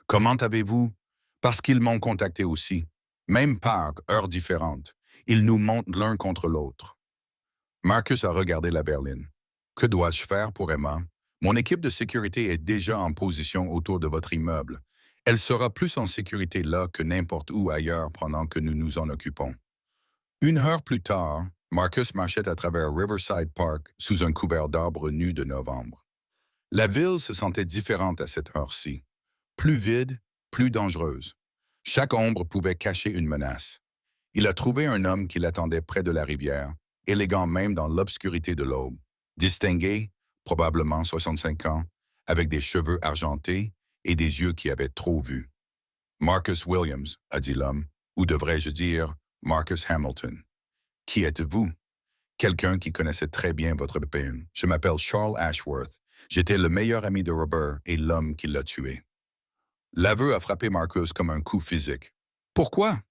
A: Comment avez-vous? Parce qu'ils m'ont contacté aussi. Même parc, heure différente. Ils nous montent l'un contre l'autre. Marcus a regardé la berline. Que dois-je faire pour Emma? Mon équipe de sécurité est déjà en position autour de votre immeuble. Elle sera plus en sécurité là que n'importe où ailleurs pendant que nous nous en occupons. 1 heure plus tard, Marcus marchait à travers Riverside Park sous un couvert d'arbres nus de novembre. La ville se sentait différente à cette heure-ci. Plus vide, plus dangereuse. Chaque ombre pouvait cacher une menace. Il a trouvé un homme qui l'attendait près de la rivière, élégant même dans l'obscurité de l'aube. Distingué, probablement 65 ans, avec des cheveux argentés et des yeux qui avaient trop vu. Marcus Williams, a dit l'homme, ou devrais-je dire Marcus Hamilton. Qui êtes-vous? Quelqu'un qui connaissait très bien votre peine. Je m'appelle Charles Ashworth. J'étais le meilleur ami de Robert et l'homme qui l'a tué. L'aveu a frappé Marcus comme un coup physique. Pourquoi?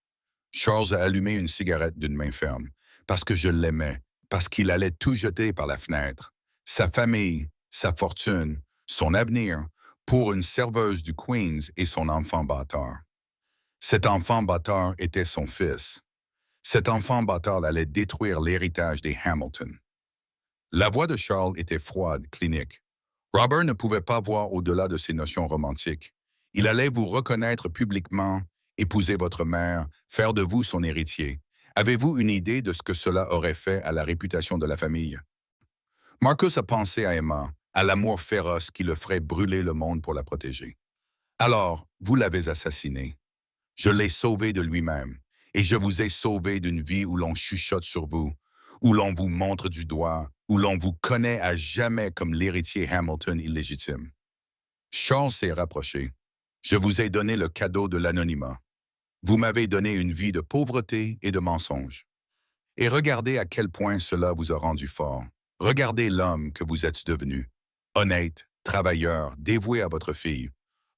A: Charles a allumé une cigarette d'une main ferme. Parce que je l'aimais, parce qu'il allait tout jeter par la fenêtre. Sa famille, sa fortune, son avenir, pour une serveuse du Queens et son enfant bâtard. Cet enfant bâtard était son fils. Cet enfant bâtard allait détruire l'héritage des Hamilton. La voix de Charles était froide, clinique. Robert ne pouvait pas voir au-delà de ses notions romantiques. Il allait vous reconnaître publiquement, épouser votre mère, faire de vous son héritier. Avez-vous une idée de ce que cela aurait fait à la réputation de la famille? Marcus a pensé à Emma, à l'amour féroce qui le ferait brûler le monde pour la protéger. Alors, vous l'avez assassiné. Je l'ai sauvé de lui-même, et je vous ai sauvé d'une vie où l'on chuchote sur vous, où l'on vous montre du doigt, où l'on vous connaît à jamais comme l'héritier Hamilton illégitime. Charles s'est rapproché. Je vous ai donné le cadeau de l'anonymat. Vous m'avez donné une vie de pauvreté et de mensonges. Et regardez à quel point cela vous a rendu fort. Regardez l'homme que vous êtes devenu. Honnête, travailleur, dévoué à votre fille.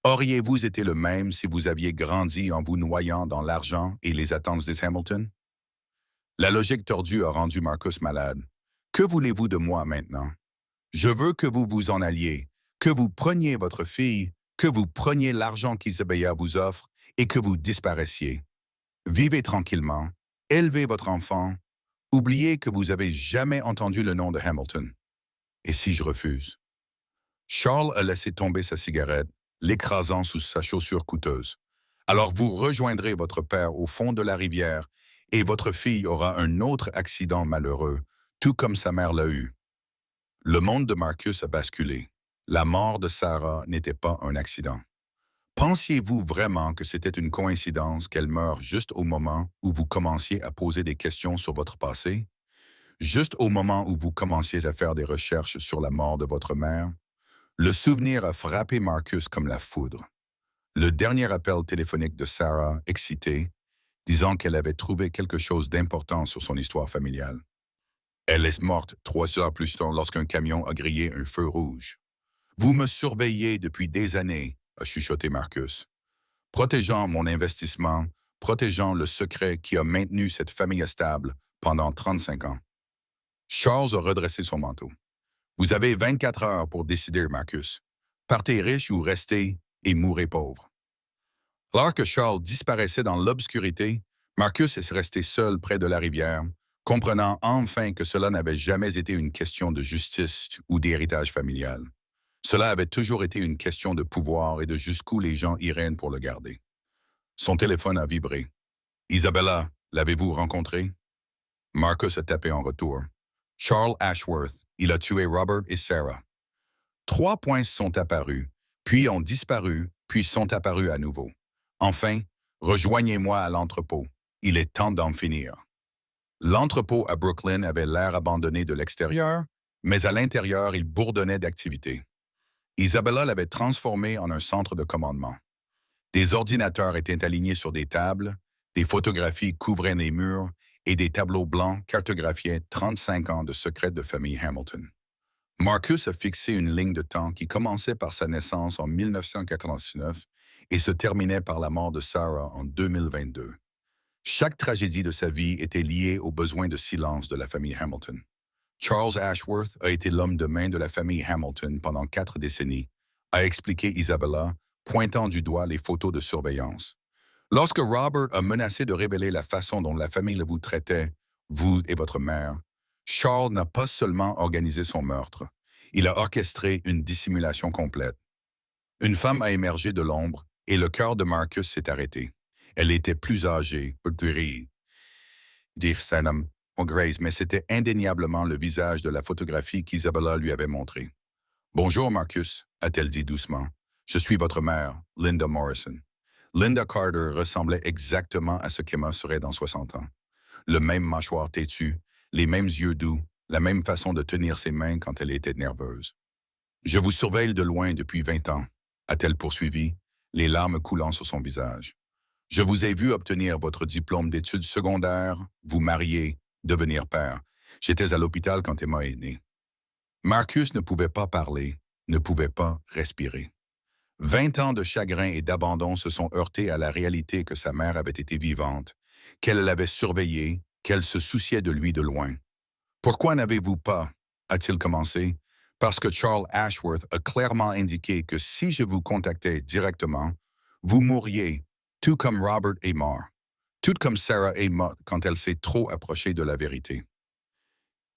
A: Auriez-vous été le même si vous aviez grandi en vous noyant dans l'argent et les attentes des Hamilton? La logique tordue a rendu Marcus malade. Que voulez-vous de moi maintenant? Je veux que vous vous en alliez, que vous preniez votre fille, que vous preniez l'argent qu'Isabella vous offre et que vous disparaissiez. Vivez tranquillement, élevez votre enfant, oubliez que vous avez jamais entendu le nom de Hamilton. Et si je refuse? Charles a laissé tomber sa cigarette, l'écrasant sous sa chaussure coûteuse. Alors vous rejoindrez votre père au fond de la rivière et votre fille aura un autre accident malheureux, tout comme sa mère l'a eu. Le monde de Marcus a basculé. La mort de Sarah n'était pas un accident. Pensiez-vous vraiment que c'était une coïncidence qu'elle meure juste au moment où vous commenciez à poser des questions sur votre passé? Juste au moment où vous commenciez à faire des recherches sur la mort de votre mère? Le souvenir a frappé Marcus comme la foudre. Le dernier appel téléphonique de Sarah, excitée, disant qu'elle avait trouvé quelque chose d'important sur son histoire familiale. Elle est morte 3 heures plus tard lorsqu'un camion a grillé un feu rouge. Vous me surveillez depuis des années, a chuchoté Marcus, protégeant mon investissement, protégeant le secret qui a maintenu cette famille stable pendant 35 ans. Charles a redressé son manteau. Vous avez 24 heures pour décider, Marcus. Partez riche ou restez et mourrez pauvre. Alors que Charles disparaissait dans l'obscurité, Marcus est resté seul près de la rivière, comprenant enfin que cela n'avait jamais été une question de justice ou d'héritage familial. Cela avait toujours été une question de pouvoir et de jusqu'où les gens iraient pour le garder. Son téléphone a vibré. Isabella, l'avez-vous rencontré? Marcus a tapé en retour. Charles Ashworth, il a tué Robert et Sarah. 3 points sont apparus, puis ont disparu, puis sont apparus à nouveau. Enfin, rejoignez-moi à l'entrepôt. Il est temps d'en finir. L'entrepôt à Brooklyn avait l'air abandonné de l'extérieur, mais à l'intérieur, il bourdonnait d'activité. Isabella l'avait transformé en un centre de commandement. Des ordinateurs étaient alignés sur des tables, des photographies couvraient les murs et des tableaux blancs cartographiaient 35 ans de secrets de famille Hamilton. Marcus a fixé une ligne de temps qui commençait par sa naissance en 1989 et se terminait par la mort de Sarah en 2022. Chaque tragédie de sa vie était liée aux besoins de silence de la famille Hamilton. Charles Ashworth a été l'homme de main de la famille Hamilton pendant 4 décennies, a expliqué Isabella, pointant du doigt les photos de surveillance. Lorsque Robert a menacé de révéler la façon dont la famille vous traitait, vous et votre mère, Charles n'a pas seulement organisé son meurtre, il a orchestré une dissimulation complète. Une femme a émergé de l'ombre et le cœur de Marcus s'est arrêté. Elle était plus âgée, dire Sanam ou Grace, mais c'était indéniablement le visage de la photographie qu'Isabella lui avait montrée. « Bonjour, Marcus, a-t-elle dit doucement. Je suis votre mère, Linda Morrison. » Linda Carter ressemblait exactement à ce qu'Emma serait dans 60 ans. Le même mâchoire têtu, les mêmes yeux doux, la même façon de tenir ses mains quand elle était nerveuse. « Je vous surveille de loin depuis 20 ans, a-t-elle poursuivi, les larmes coulant sur son visage. Je vous ai vu obtenir votre diplôme d'études secondaires, vous marier, devenir père. J'étais à l'hôpital quand Emma est née. » Marcus ne pouvait pas parler, ne pouvait pas respirer. 20 ans de chagrin et d'abandon se sont heurtés à la réalité que sa mère avait été vivante, qu'elle l'avait surveillé, qu'elle se souciait de lui de loin. « Pourquoi n'avez-vous pas ?» a-t-il commencé. « Parce que Charles Ashworth a clairement indiqué que si je vous contactais directement, vous mourriez, tout comme Robert est mort, tout comme Sarah est morte quand elle s'est trop approchée de la vérité. »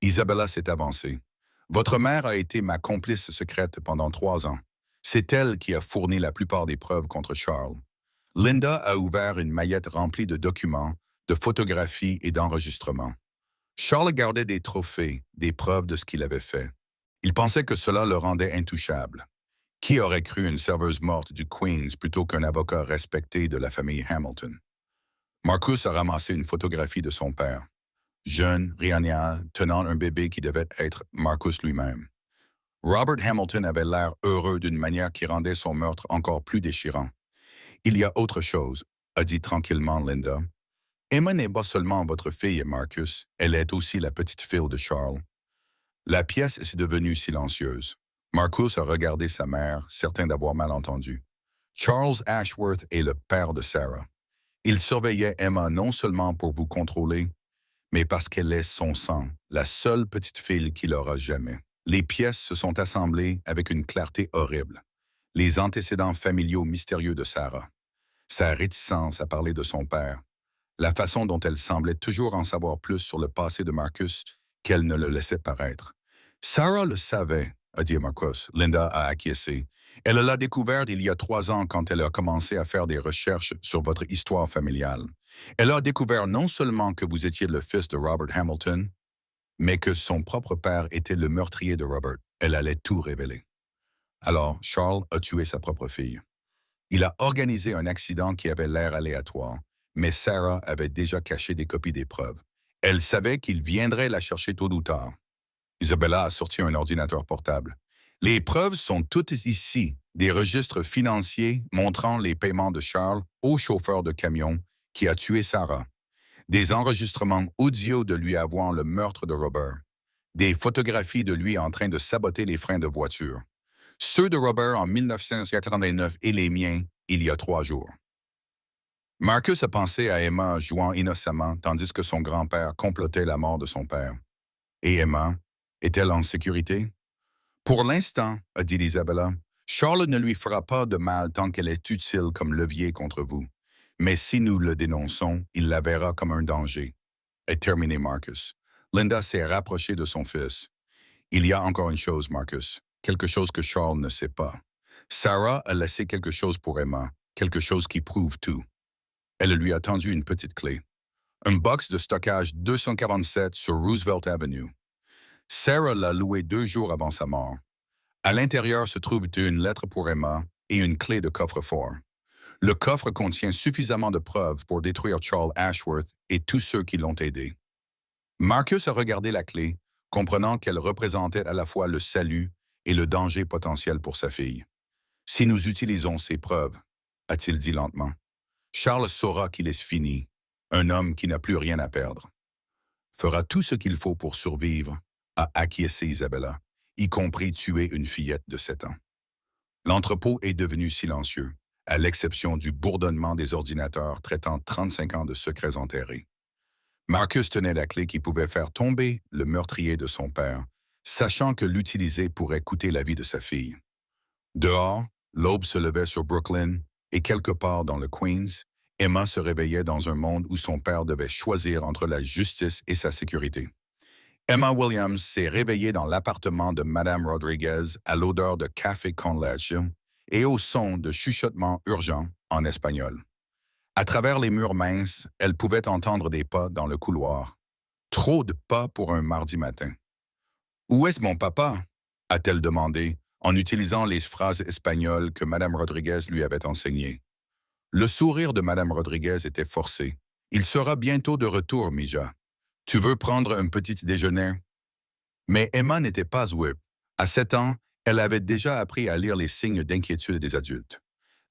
A: Isabella s'est avancée. « Votre mère a été ma complice secrète pendant 3 ans. C'est elle qui a fourni la plupart des preuves contre Charles. Linda a ouvert une maillette remplie de documents, de photographies et d'enregistrements. Charles gardait des trophées, des preuves de ce qu'il avait fait. Il pensait que cela le rendait intouchable. Qui aurait cru une serveuse morte du Queens plutôt qu'un avocat respecté de la famille Hamilton? Marcus a ramassé une photographie de son père. Jeune, rayonnant, tenant un bébé qui devait être Marcus lui-même. Robert Hamilton avait l'air heureux d'une manière qui rendait son meurtre encore plus déchirant. Il y a autre chose, a dit tranquillement Linda. Emma n'est pas seulement votre fille et Marcus, elle est aussi la petite fille de Charles. La pièce s'est devenue silencieuse. Marcus a regardé sa mère, certain d'avoir mal entendu. Charles Ashworth est le père de Sarah. Il surveillait Emma non seulement pour vous contrôler, mais parce qu'elle est son sang, la seule petite fille qu'il aura jamais. Les pièces se sont assemblées avec une clarté horrible. Les antécédents familiaux mystérieux de Sarah, sa réticence à parler de son père, la façon dont elle semblait toujours en savoir plus sur le passé de Marcus qu'elle ne le laissait paraître. Sarah le savait, a dit Marcus. Linda a acquiescé. Elle l'a découvert il y a 3 ans quand elle a commencé à faire des recherches sur votre histoire familiale. Elle a découvert non seulement que vous étiez le fils de Robert Hamilton, mais que son propre père était le meurtrier de Robert. Elle allait tout révéler. Alors, Charles a tué sa propre fille. Il a organisé un accident qui avait l'air aléatoire, mais Sarah avait déjà caché des copies des preuves. Elle savait qu'il viendrait la chercher tôt ou tard. Isabella a sorti un ordinateur portable. Les preuves sont toutes ici, des registres financiers montrant les paiements de Charles au chauffeur de camion qui a tué Sarah, des enregistrements audio de lui avouant le meurtre de Robert, des photographies de lui en train de saboter les freins de voiture, ceux de Robert en 1989 et les miens il y a 3 jours. Marcus a pensé à Emma jouant innocemment tandis que son grand-père complotait la mort de son père. Et Emma, est-elle en sécurité? Pour l'instant, a dit Isabella, Charles ne lui fera pas de mal tant qu'elle est utile comme levier contre vous. Mais si nous le dénonçons, il la verra comme un danger. Est terminé Marcus. Linda s'est rapprochée de son fils. Il y a encore une chose, Marcus, quelque chose que Charles ne sait pas. Sarah a laissé quelque chose pour Emma, quelque chose qui prouve tout. Elle lui a tendu une petite clé. Un box de stockage 247 sur Roosevelt Avenue. Sarah l'a loué 2 jours avant sa mort. À l'intérieur se trouve une lettre pour Emma et une clé de coffre-fort. Le coffre contient suffisamment de preuves pour détruire Charles Ashworth et tous ceux qui l'ont aidé. Marcus a regardé la clé, comprenant qu'elle représentait à la fois le salut et le danger potentiel pour sa fille. Si nous utilisons ces preuves, a-t-il dit lentement, Charles saura qu'il est fini, un homme qui n'a plus rien à perdre. Fera tout ce qu'il faut pour survivre, a acquiescé Isabella, y compris tuer une fillette de 7 ans. L'entrepôt est devenu silencieux, à l'exception du bourdonnement des ordinateurs traitant 35 ans de secrets enterrés. Marcus tenait la clé qui pouvait faire tomber le meurtrier de son père, sachant que l'utiliser pourrait coûter la vie de sa fille. Dehors, l'aube se levait sur Brooklyn, et quelque part dans le Queens, Emma se réveillait dans un monde où son père devait choisir entre la justice et sa sécurité. Emma Williams s'est réveillée dans l'appartement de Madame Rodriguez à l'odeur de café con leche et au son de chuchotements urgents en espagnol. À travers les murs minces, elle pouvait entendre des pas dans le couloir. Trop de pas pour un mardi matin. « Où est-ce mon papa ?» a-t-elle demandé, en utilisant les phrases espagnoles que Madame Rodriguez lui avait enseignées. Le sourire de Madame Rodriguez était forcé. « Il sera bientôt de retour, Mija. Tu veux prendre un petit déjeuner? » Mais Emma n'était pas whip. À 7 ans, elle avait déjà appris à lire les signes d'inquiétude des adultes.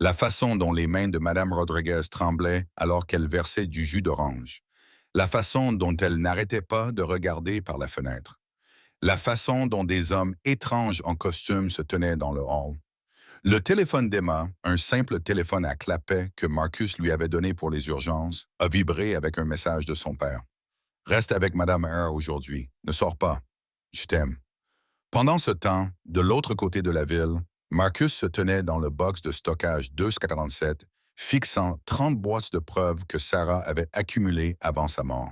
A: La façon dont les mains de Madame Rodriguez tremblaient alors qu'elle versait du jus d'orange. La façon dont elle n'arrêtait pas de regarder par la fenêtre. La façon dont des hommes étranges en costume se tenaient dans le hall. Le téléphone d'Emma, un simple téléphone à clapet que Marcus lui avait donné pour les urgences, a vibré avec un message de son père. « Reste avec Madame Eyre aujourd'hui. Ne sors pas. Je t'aime. » Pendant ce temps, de l'autre côté de la ville, Marcus se tenait dans le box de stockage 247, fixant 30 boîtes de preuves que Sarah avait accumulées avant sa mort.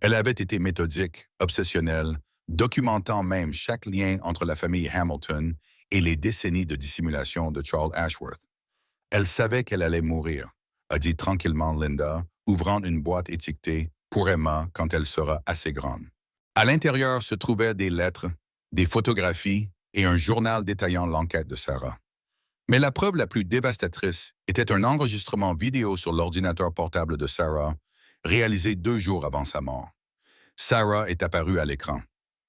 A: Elle avait été méthodique, obsessionnelle, documentant même chaque lien entre la famille Hamilton et les décennies de dissimulation de Charles Ashworth. Elle savait qu'elle allait mourir, a dit tranquillement Linda, ouvrant une boîte étiquetée pour Emma quand elle sera assez grande. À l'intérieur se trouvaient des lettres, des photographies et un journal détaillant l'enquête de Sarah. Mais la preuve la plus dévastatrice était un enregistrement vidéo sur l'ordinateur portable de Sarah, réalisé 2 jours avant sa mort. Sarah est apparue à l'écran,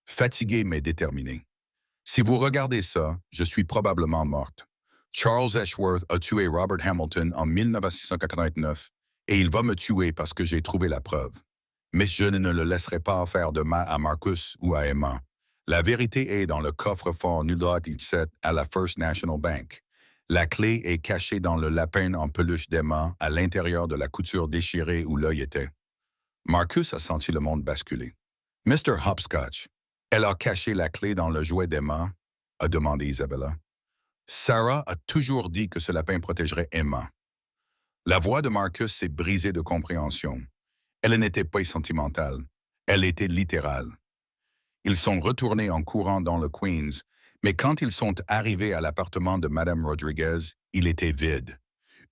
A: fatiguée mais déterminée. « Si vous regardez ça, je suis probablement morte. Charles Ashworth a tué Robert Hamilton en 1989 et il va me tuer parce que j'ai trouvé la preuve. Mais je ne le laisserai pas faire de mal à Marcus ou à Emma. La vérité est dans le coffre-fort numéro 17 à la First National Bank. La clé est cachée dans le lapin en peluche d'Emma à l'intérieur de la couture déchirée où l'œil était. Marcus a senti le monde basculer. Mr. Hopscotch, elle a caché la clé dans le jouet d'Emma, a demandé Isabella. Sarah a toujours dit que ce lapin protégerait Emma. La voix de Marcus s'est brisée de compréhension. Elle n'était pas sentimentale, elle était littérale. Ils sont retournés en courant dans le Queens, mais quand ils sont arrivés à l'appartement de Madame Rodriguez, il était vide.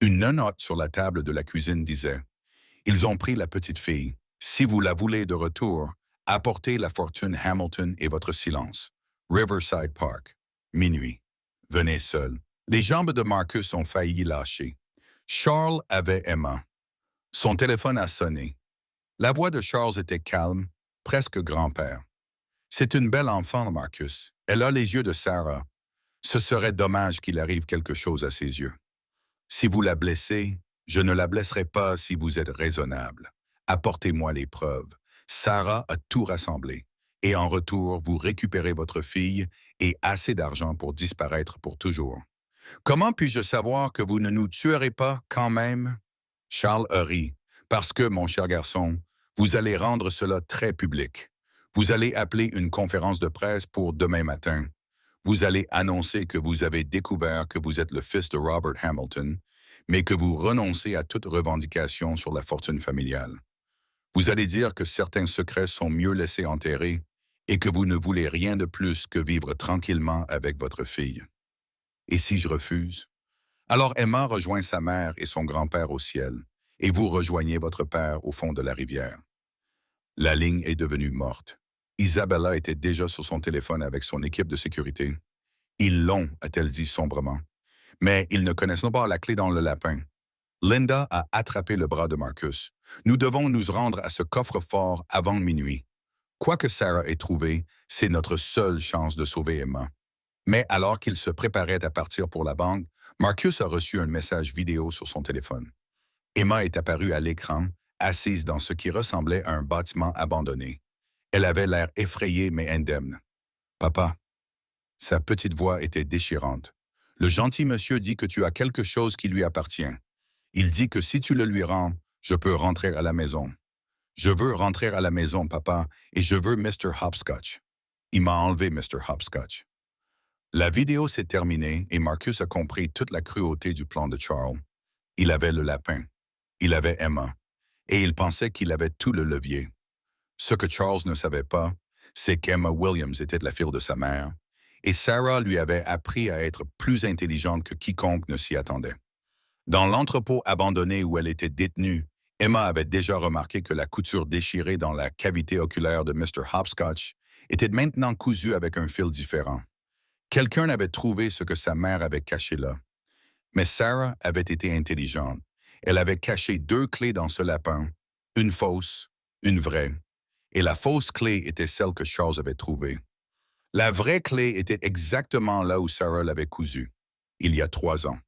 A: Une note sur la table de la cuisine disait « Ils ont pris la petite fille. Si vous la voulez de retour, apportez la fortune Hamilton et votre silence. Riverside Park. Minuit. Venez seul. » Les jambes de Marcus ont failli lâcher. Charles avait Emma. Son téléphone a sonné. La voix de Charles était calme, presque grand-père. C'est une belle enfant, Marcus. Elle a les yeux de Sarah. Ce serait dommage qu'il arrive quelque chose à ses yeux. Si vous la blessez, je ne la blesserai pas si vous êtes raisonnable. Apportez-moi les preuves. Sarah a tout rassemblé. Et en retour, vous récupérez votre fille et assez d'argent pour disparaître pour toujours. Comment puis-je savoir que vous ne nous tuerez pas quand même? Charles a ri. Parce que, mon cher garçon, vous allez rendre cela très public. Vous allez appeler une conférence de presse pour demain matin. Vous allez annoncer que vous avez découvert que vous êtes le fils de Robert Hamilton, mais que vous renoncez à toute revendication sur la fortune familiale. Vous allez dire que certains secrets sont mieux laissés enterrer et que vous ne voulez rien de plus que vivre tranquillement avec votre fille. Et si je refuse? Alors Emma rejoint sa mère et son grand-père au ciel, et vous rejoignez votre père au fond de la rivière. La ligne est devenue morte. Isabella était déjà sur son téléphone avec son équipe de sécurité. Ils l'ont, a-t-elle dit sombrement. Mais ils ne connaissent pas la clé dans le lapin. Linda a attrapé le bras de Marcus. Nous devons nous rendre à ce coffre-fort avant minuit. Quoi que Sarah ait trouvé, c'est notre seule chance de sauver Emma. Mais alors qu'il se préparait à partir pour la banque, Marcus a reçu un message vidéo sur son téléphone. Emma est apparue à l'écran, assise dans ce qui ressemblait à un bâtiment abandonné. Elle avait l'air effrayée mais indemne. « Papa ». Sa petite voix était déchirante. « Le gentil monsieur dit que tu as quelque chose qui lui appartient. Il dit que si tu le lui rends, je peux rentrer à la maison. Je veux rentrer à la maison, papa, et je veux Mr. Hopscotch. Il m'a enlevé Mr. Hopscotch. » La vidéo s'est terminée et Marcus a compris toute la cruauté du plan de Charles. Il avait le lapin. Il avait Emma. Et il pensait qu'il avait tout le levier. Ce que Charles ne savait pas, c'est qu'Emma Williams était la fille de sa mère, et Sarah lui avait appris à être plus intelligente que quiconque ne s'y attendait. Dans l'entrepôt abandonné où elle était détenue, Emma avait déjà remarqué que la couture déchirée dans la cavité oculaire de Mr. Hopscotch était maintenant cousue avec un fil différent. Quelqu'un avait trouvé ce que sa mère avait caché là. Mais Sarah avait été intelligente. Elle avait caché 2 clés dans ce lapin, une fausse, une vraie. Et la fausse clé était celle que Charles avait trouvée. La vraie clé était exactement là où Sarah l'avait cousue, il y a 3 ans.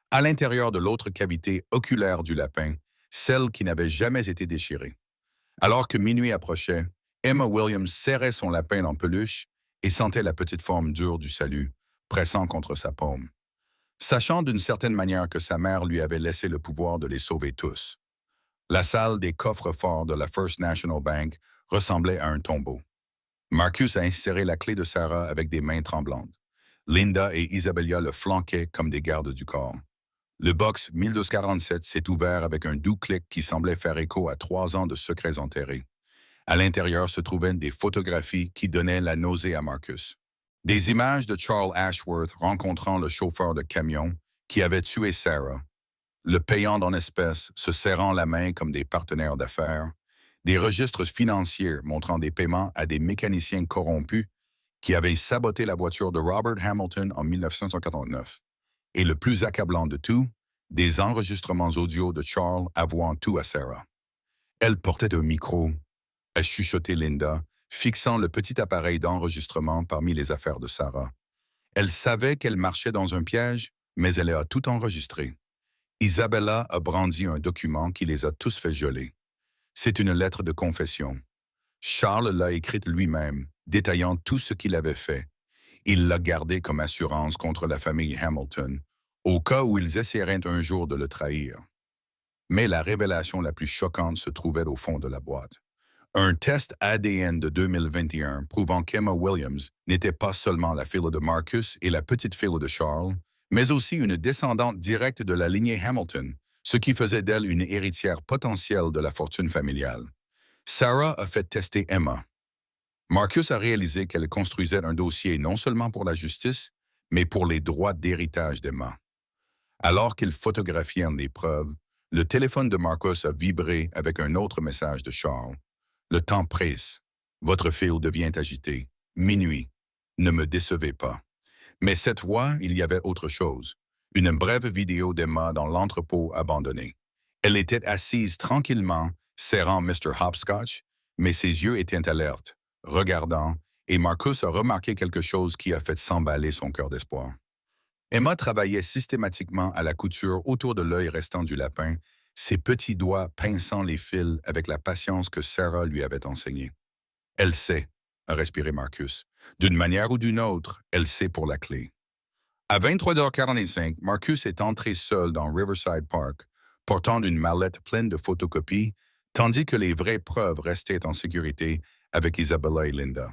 A: À l'intérieur de l'autre cavité oculaire du lapin, celle qui n'avait jamais été déchirée. Alors que minuit approchait, Emma Williams serrait son lapin en peluche et sentait la petite forme dure du salut, pressant contre sa paume. Sachant d'une certaine manière que sa mère lui avait laissé le pouvoir de les sauver tous. La salle des coffres-forts de la First National Bank ressemblait à un tombeau. Marcus a inséré la clé de Sarah avec des mains tremblantes. Linda et Isabella le flanquaient comme des gardes du corps. Le box 1247 s'est ouvert avec un doux clic qui semblait faire écho à 3 ans de secrets enterrés. À l'intérieur se trouvaient des photographies qui donnaient la nausée à Marcus. Des images de Charles Ashworth rencontrant le chauffeur de camion qui avait tué Sarah, le payant en espèces, se serrant la main comme des partenaires d'affaires, des registres financiers montrant des paiements à des mécaniciens corrompus qui avaient saboté la voiture de Robert Hamilton en 1949. Et le plus accablant de tout, des enregistrements audio de Charles avouant tout à Sarah. Elle portait un micro, a chuchoté Linda, fixant le petit appareil d'enregistrement parmi les affaires de Sarah. Elle savait qu'elle marchait dans un piège, mais elle a tout enregistré. Isabella a brandi un document qui les a tous fait geler. C'est une lettre de confession. Charles l'a écrite lui-même, détaillant tout ce qu'il avait fait. Il l'a gardée comme assurance contre la famille Hamilton, au cas où ils essaieraient un jour de le trahir. Mais la révélation la plus choquante se trouvait au fond de la boîte. Un test ADN de 2021 prouvant qu'Emma Williams n'était pas seulement la fille de Marcus et la petite fille de Charles, mais aussi une descendante directe de la lignée Hamilton, ce qui faisait d'elle une héritière potentielle de la fortune familiale. Sarah a fait tester Emma. Marcus a réalisé qu'elle construisait un dossier non seulement pour la justice, mais pour les droits d'héritage d'Emma. Alors qu'ils photographièrent les preuves, le téléphone de Marcus a vibré avec un autre message de Charles. Le temps presse. Votre fille devient agitée. Minuit. Ne me décevez pas. Mais cette fois, il y avait autre chose. Une brève vidéo d'Emma dans l'entrepôt abandonné. Elle était assise tranquillement, serrant Mr. Hopscotch, mais ses yeux étaient alertes, regardant, et Marcus a remarqué quelque chose qui a fait s'emballer son cœur d'espoir. Emma travaillait systématiquement à la couture autour de l'œil restant du lapin, ses petits doigts pinçant les fils avec la patience que Sarah lui avait enseignée. Elle sait, a respiré Marcus. D'une manière ou d'une autre, elle sait pour la clé. À 23h45, Marcus est entré seul dans Riverside Park, portant une mallette pleine de photocopies, tandis que les vraies preuves restaient en sécurité avec Isabella et Linda.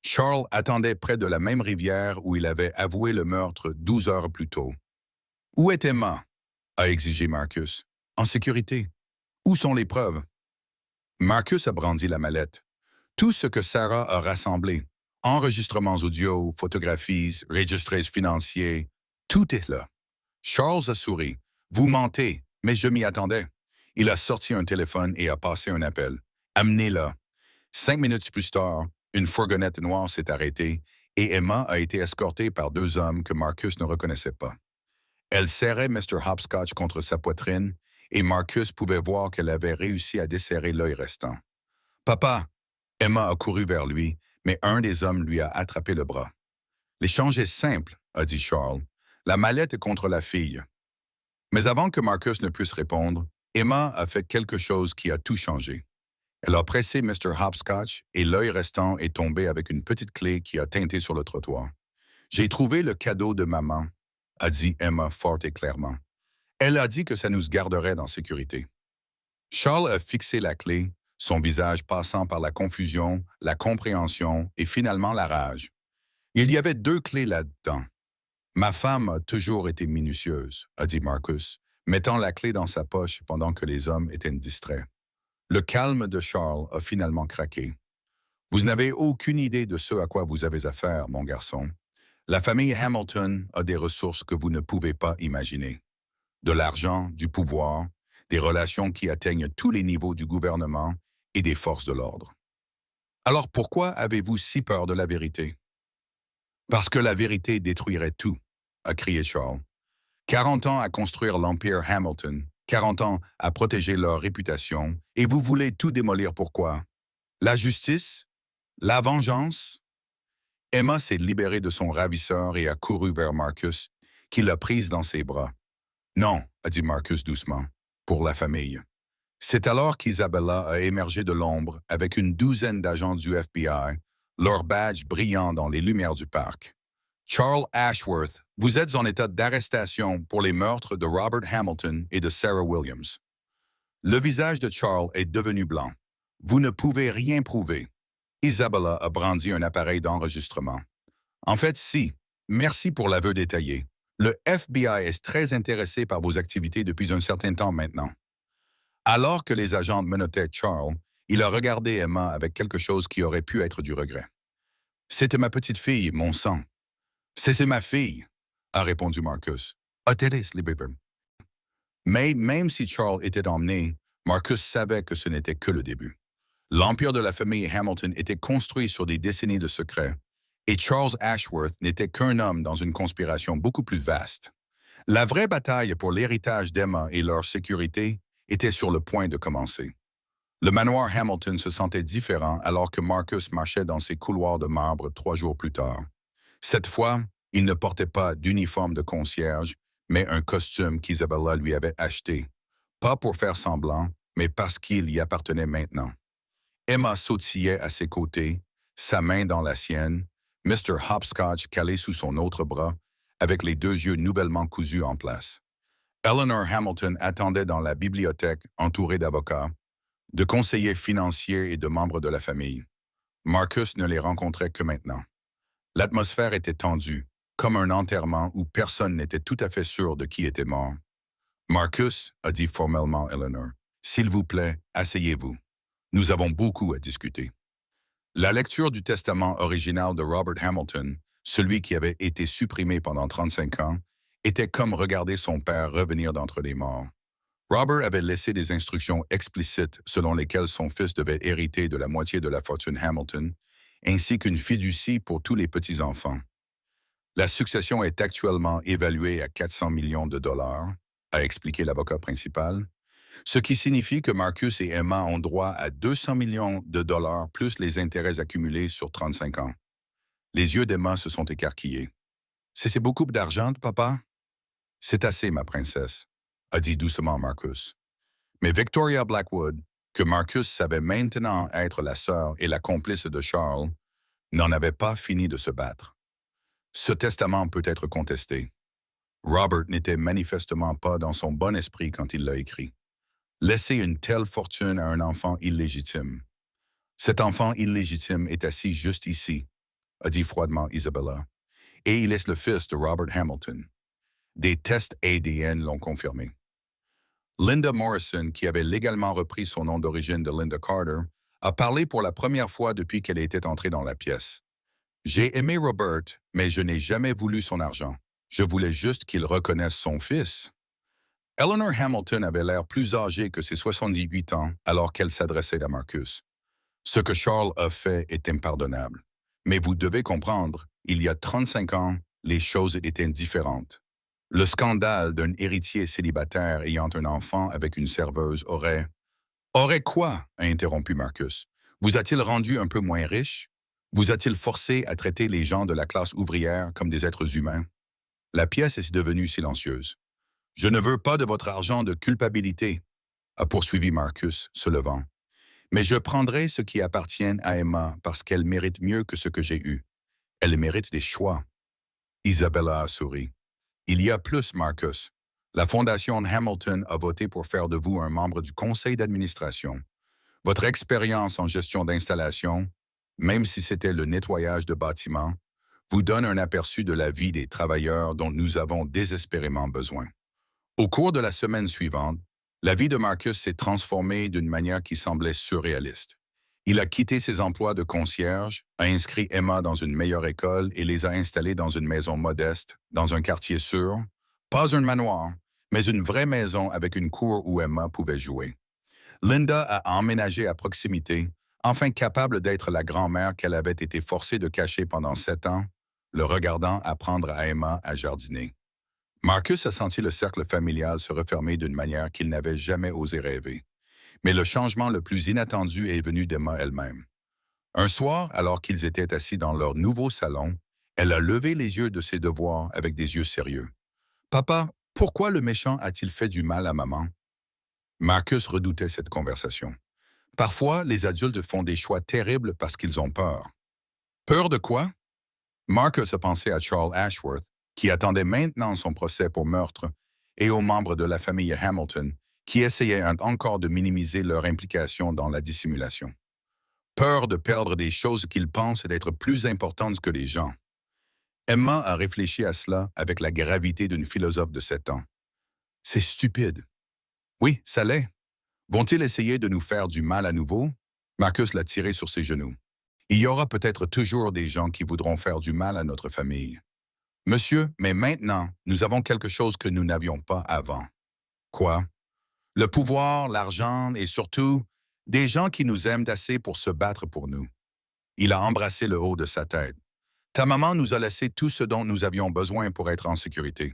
A: Charles attendait près de la même rivière où il avait avoué le meurtre 12 heures plus tôt. « Où est Emma ?» a exigé Marcus. « En sécurité. Où sont les preuves ?» Marcus a brandi la mallette. Tout ce que Sarah a rassemblé, enregistrements audio, photographies, registres financiers, tout est là. Charles a souri. « Vous mentez, mais je m'y attendais. » Il a sorti un téléphone et a passé un appel. « Amenez-la. » 5 minutes plus tard, une fourgonnette noire s'est arrêtée et Emma a été escortée par 2 hommes que Marcus ne reconnaissait pas. Elle serrait Mr. Hopscotch contre sa poitrine et Marcus pouvait voir qu'elle avait réussi à desserrer l'œil restant. « Papa !» Emma a couru vers lui, mais un des hommes lui a attrapé le bras. « L'échange est simple, » a dit Charles. « La mallette est contre la fille. » Mais avant que Marcus ne puisse répondre, Emma a fait quelque chose qui a tout changé. Elle a pressé Mr. Hopscotch et l'œil restant est tombé avec une petite clé qui a teinté sur le trottoir. « J'ai trouvé le cadeau de maman, » a dit Emma fort et clairement. Elle a dit que ça nous garderait en sécurité. Charles a fixé la clé, son visage passant par la confusion, la compréhension et finalement la rage. Il y avait 2 clés là-dedans. « Ma femme a toujours été minutieuse, » a dit Marcus, mettant la clé dans sa poche pendant que les hommes étaient distraits. Le calme de Charles a finalement craqué. « Vous n'avez aucune idée de ce à quoi vous avez affaire, mon garçon. La famille Hamilton a des ressources que vous ne pouvez pas imaginer. De l'argent, du pouvoir, des relations qui atteignent tous les niveaux du gouvernement et des forces de l'ordre. Alors pourquoi avez-vous si peur de la vérité? » « Parce que la vérité détruirait tout, » a crié Charles. 40 ans à construire l'Empire Hamilton, 40 ans à protéger leur réputation, et vous voulez tout démolir pourquoi? La justice? La vengeance? Emma s'est libérée de son ravisseur et a couru vers Marcus, qui l'a prise dans ses bras. « Non, » a dit Marcus doucement, « pour la famille. » C'est alors qu'Isabella a émergé de l'ombre avec une 12aine d'agents du FBI, leur badge brillant dans les lumières du parc. « Charles Ashworth, vous êtes en état d'arrestation pour les meurtres de Robert Hamilton et de Sarah Williams. » Le visage de Charles est devenu blanc. « Vous ne pouvez rien prouver. » Isabella a brandi un appareil d'enregistrement. « En fait, si. Merci pour l'aveu détaillé. Le FBI est très intéressé par vos activités depuis un certain temps maintenant. » Alors que les agents menottaient Charles, il a regardé Emma avec quelque chose qui aurait pu être du regret. « C'était ma petite fille, mon sang. »« C'est ma fille, » a répondu Marcus. « Atterris, Libéber. » Mais même si Charles était emmené, Marcus savait que ce n'était que le début. L'empire de la famille Hamilton était construit sur des décennies de secrets, et Charles Ashworth n'était qu'un homme dans une conspiration beaucoup plus vaste. La vraie bataille pour l'héritage d'Emma et leur sécurité était sur le point de commencer. Le manoir Hamilton se sentait différent alors que Marcus marchait dans ses couloirs de marbre 3 jours plus tard. Cette fois, il ne portait pas d'uniforme de concierge, mais un costume qu'Isabella lui avait acheté, pas pour faire semblant, mais parce qu'il y appartenait maintenant. Emma sautillait à ses côtés, sa main dans la sienne, Mr. Hopscotch calé sous son autre bras, avec les deux yeux nouvellement cousus en place. Eleanor Hamilton attendait dans la bibliothèque, entourée d'avocats, de conseillers financiers et de membres de la famille. Marcus ne les rencontrait que maintenant. L'atmosphère était tendue, comme un enterrement où personne n'était tout à fait sûr de qui était mort. Marcus, a dit formellement Eleanor, s'il vous plaît, asseyez-vous. Nous avons beaucoup à discuter. La lecture du testament original de Robert Hamilton, celui qui avait été supprimé pendant 35 ans, était comme regarder son père revenir d'entre les morts. Robert avait laissé des instructions explicites selon lesquelles son fils devait hériter de la moitié de la fortune Hamilton, ainsi qu'une fiducie pour tous les petits-enfants. La succession est actuellement évaluée à 400 millions de dollars, a expliqué l'avocat principal, ce qui signifie que Marcus et Emma ont droit à 200 millions de dollars plus les intérêts accumulés sur 35 ans. Les yeux d'Emma se sont écarquillés. « C'est beaucoup d'argent, papa? »« C'est assez, ma princesse, » a dit doucement Marcus. Mais Victoria Blackwood, que Marcus savait maintenant être la sœur et la complice de Charles, n'en avait pas fini de se battre. Ce testament peut être contesté. Robert n'était manifestement pas dans son bon esprit quand il l'a écrit. Laisser une telle fortune à un enfant illégitime. Cet enfant illégitime est assis juste ici, a dit froidement Isabella, et il est le fils de Robert Hamilton. Des tests ADN l'ont confirmé. Linda Morrison, qui avait légalement repris son nom d'origine de Linda Carter, a parlé pour la première fois depuis qu'elle était entrée dans la pièce. « J'ai aimé Robert, mais je n'ai jamais voulu son argent. Je voulais juste qu'il reconnaisse son fils. » Eleanor Hamilton avait l'air plus âgée que ses 78 ans alors qu'elle s'adressait à Marcus. « Ce que Charles a fait est impardonnable. Mais vous devez comprendre, il y a 35 ans, les choses étaient différentes. Le scandale d'un héritier célibataire ayant un enfant avec une serveuse aurait... »« Aurait quoi ?» a interrompu Marcus. « Vous a-t-il rendu un peu moins riche? Vous a-t-il forcé à traiter les gens de la classe ouvrière comme des êtres humains? » La pièce est devenue silencieuse. « Je ne veux pas de votre argent de culpabilité, » a poursuivi Marcus, se levant. « Mais je prendrai ce qui appartient à Emma parce qu'elle mérite mieux que ce que j'ai eu. Elle mérite des choix. » Isabella a souri. « Il y a plus, Marcus. La Fondation Hamilton a voté pour faire de vous un membre du conseil d'administration. Votre expérience en gestion d'installation, même si c'était le nettoyage de bâtiments, vous donne un aperçu de la vie des travailleurs dont nous avons désespérément besoin. » Au cours de la semaine suivante, la vie de Marcus s'est transformée d'une manière qui semblait surréaliste. Il a quitté ses emplois de concierge, a inscrit Emma dans une meilleure école et les a installés dans une maison modeste, dans un quartier sûr, pas un manoir, mais une vraie maison avec une cour où Emma pouvait jouer. Linda a emménagé à proximité, enfin capable d'être la grand-mère qu'elle avait été forcée de cacher pendant 7 ans, le regardant apprendre à Emma à jardiner. Marcus a senti le cercle familial se refermer d'une manière qu'il n'avait jamais osé rêver. Mais le changement le plus inattendu est venu d'Emma elle-même. Un soir, alors qu'ils étaient assis dans leur nouveau salon, elle a levé les yeux de ses devoirs avec des yeux sérieux. « Papa, pourquoi le méchant a-t-il fait du mal à maman? » Marcus redoutait cette conversation. Parfois, les adultes font des choix terribles parce qu'ils ont peur. Peur de quoi? Marcus a pensé à Charles Ashworth, qui attendait maintenant son procès pour meurtre, et aux membres de la famille Hamilton, qui essayaient encore de minimiser leur implication dans la dissimulation. Peur de perdre des choses qu'ils pensent d'être plus importantes que les gens. Emma a réfléchi à cela avec la gravité d'une philosophe de 7 ans. C'est stupide. Oui, ça l'est. Vont-ils essayer de nous faire du mal à nouveau? Marcus l'a tiré sur ses genoux. Il y aura peut-être toujours des gens qui voudront faire du mal à notre famille. Monsieur, mais maintenant, nous avons quelque chose que nous n'avions pas avant. Quoi? Le pouvoir, l'argent et surtout, des gens qui nous aiment assez pour se battre pour nous. Il a embrassé le haut de sa tête. Ta maman nous a laissé tout ce dont nous avions besoin pour être en sécurité.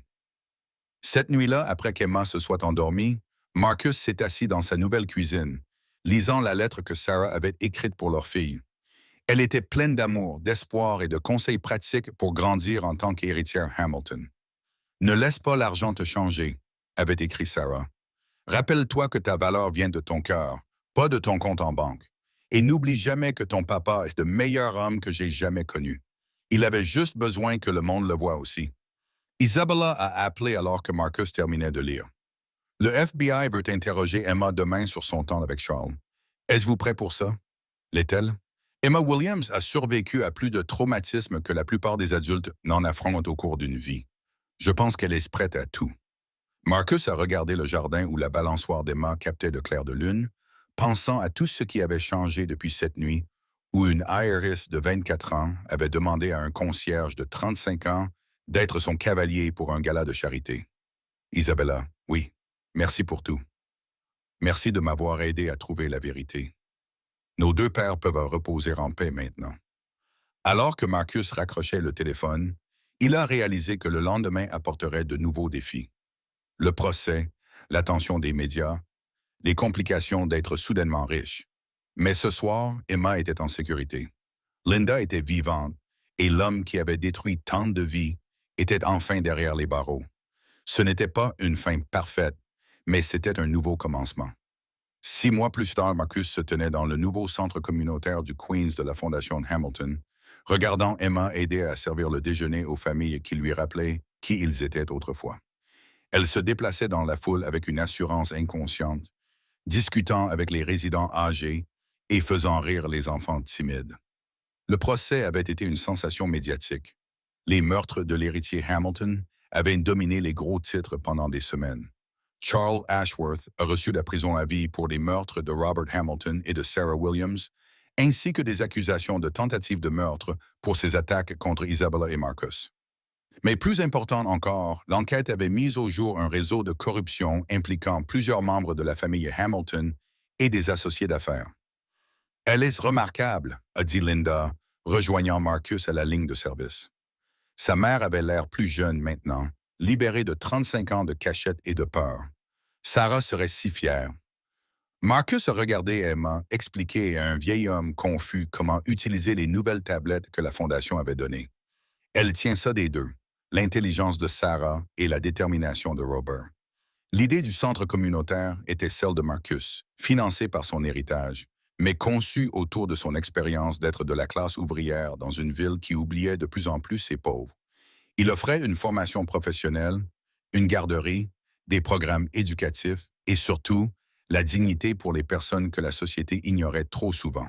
A: Cette nuit-là, après qu'Emma se soit endormie, Marcus s'est assis dans sa nouvelle cuisine, lisant la lettre que Sarah avait écrite pour leur fille. Elle était pleine d'amour, d'espoir et de conseils pratiques pour grandir en tant qu'héritière Hamilton. Ne laisse pas l'argent te changer, avait écrit Sarah. Rappelle-toi que ta valeur vient de ton cœur, pas de ton compte en banque. Et n'oublie jamais que ton papa est le meilleur homme que j'ai jamais connu. Il avait juste besoin que le monde le voie aussi. Isabella a appelé alors que Marcus terminait de lire. Le FBI veut interroger Emma demain sur son temps avec Charles. Êtes-vous prêt pour ça? L'est-elle? Emma Williams a survécu à plus de traumatismes que la plupart des adultes n'en affrontent au cours d'une vie. Je pense qu'elle est prête à tout. Marcus a regardé le jardin où la balançoire d'Emma captait le clair de lune, pensant à tout ce qui avait changé depuis cette nuit, où une Iris de 24 ans avait demandé à un concierge de 35 ans d'être son cavalier pour un gala de charité. Isabella, oui, merci pour tout. Merci de m'avoir aidé à trouver la vérité. Nos deux pères peuvent reposer en paix maintenant. Alors que Marcus raccrochait le téléphone, il a réalisé que le lendemain apporterait de nouveaux défis. Le procès, l'attention des médias, les complications d'être soudainement riche. Mais ce soir, Emma était en sécurité. Linda était vivante et l'homme qui avait détruit tant de vies était enfin derrière les barreaux. Ce n'était pas une fin parfaite, mais c'était un nouveau commencement. 6 mois plus tard, Marcus se tenait dans le nouveau centre communautaire du Queens de la Fondation Hamilton, regardant Emma aider à servir le déjeuner aux familles qui lui rappelaient qui ils étaient autrefois. Elle se déplaçait dans la foule avec une assurance inconsciente, discutant avec les résidents âgés et faisant rire les enfants timides. Le procès avait été une sensation médiatique. Les meurtres de l'héritier Hamilton avaient dominé les gros titres pendant des semaines. Charles Ashworth a reçu la prison à vie pour les meurtres de Robert Hamilton et de Sarah Williams, ainsi que des accusations de tentative de meurtre pour ses attaques contre Isabella et Marcus. Mais plus important encore, l'enquête avait mis au jour un réseau de corruption impliquant plusieurs membres de la famille Hamilton et des associés d'affaires. Elle est remarquable, a dit Linda, rejoignant Marcus à la ligne de service. Sa mère avait l'air plus jeune maintenant, libérée de 35 ans de cachette et de peur. Sarah serait si fière. Marcus a regardé Emma expliquer à un vieil homme confus comment utiliser les nouvelles tablettes que la Fondation avait données. Elle tient ça des deux, l'intelligence de Sarah et la détermination de Robert. L'idée du centre communautaire était celle de Marcus, financé par son héritage, mais conçu autour de son expérience d'être de la classe ouvrière dans une ville qui oubliait de plus en plus ses pauvres. Il offrait une formation professionnelle, une garderie, des programmes éducatifs et surtout, la dignité pour les personnes que la société ignorait trop souvent.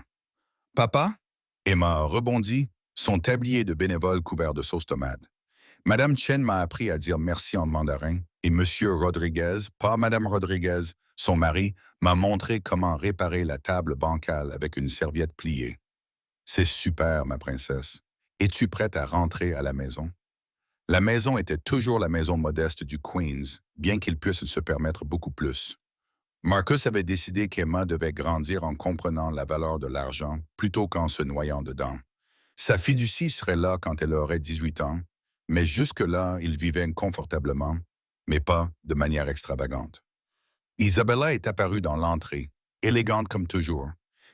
A: Papa? Emma a rebondi, son tablier de bénévole couvert de sauce tomate. Madame Chen m'a appris à dire merci en mandarin et Monsieur Rodriguez, pas Madame Rodriguez, son mari, m'a montré comment réparer la table bancale avec une serviette pliée. C'est super, ma princesse. Es-tu prête à rentrer à la maison? La maison était toujours la maison modeste du Queens, bien qu'il puisse se permettre beaucoup plus. Marcus avait décidé qu'Emma devait grandir en comprenant la valeur de l'argent plutôt qu'en se noyant dedans. Sa fiducie serait là quand elle aurait 18 ans, mais jusque-là, il vivait confortablement, mais pas de manière extravagante. Isabella est apparue dans l'entrée, élégante comme toujours,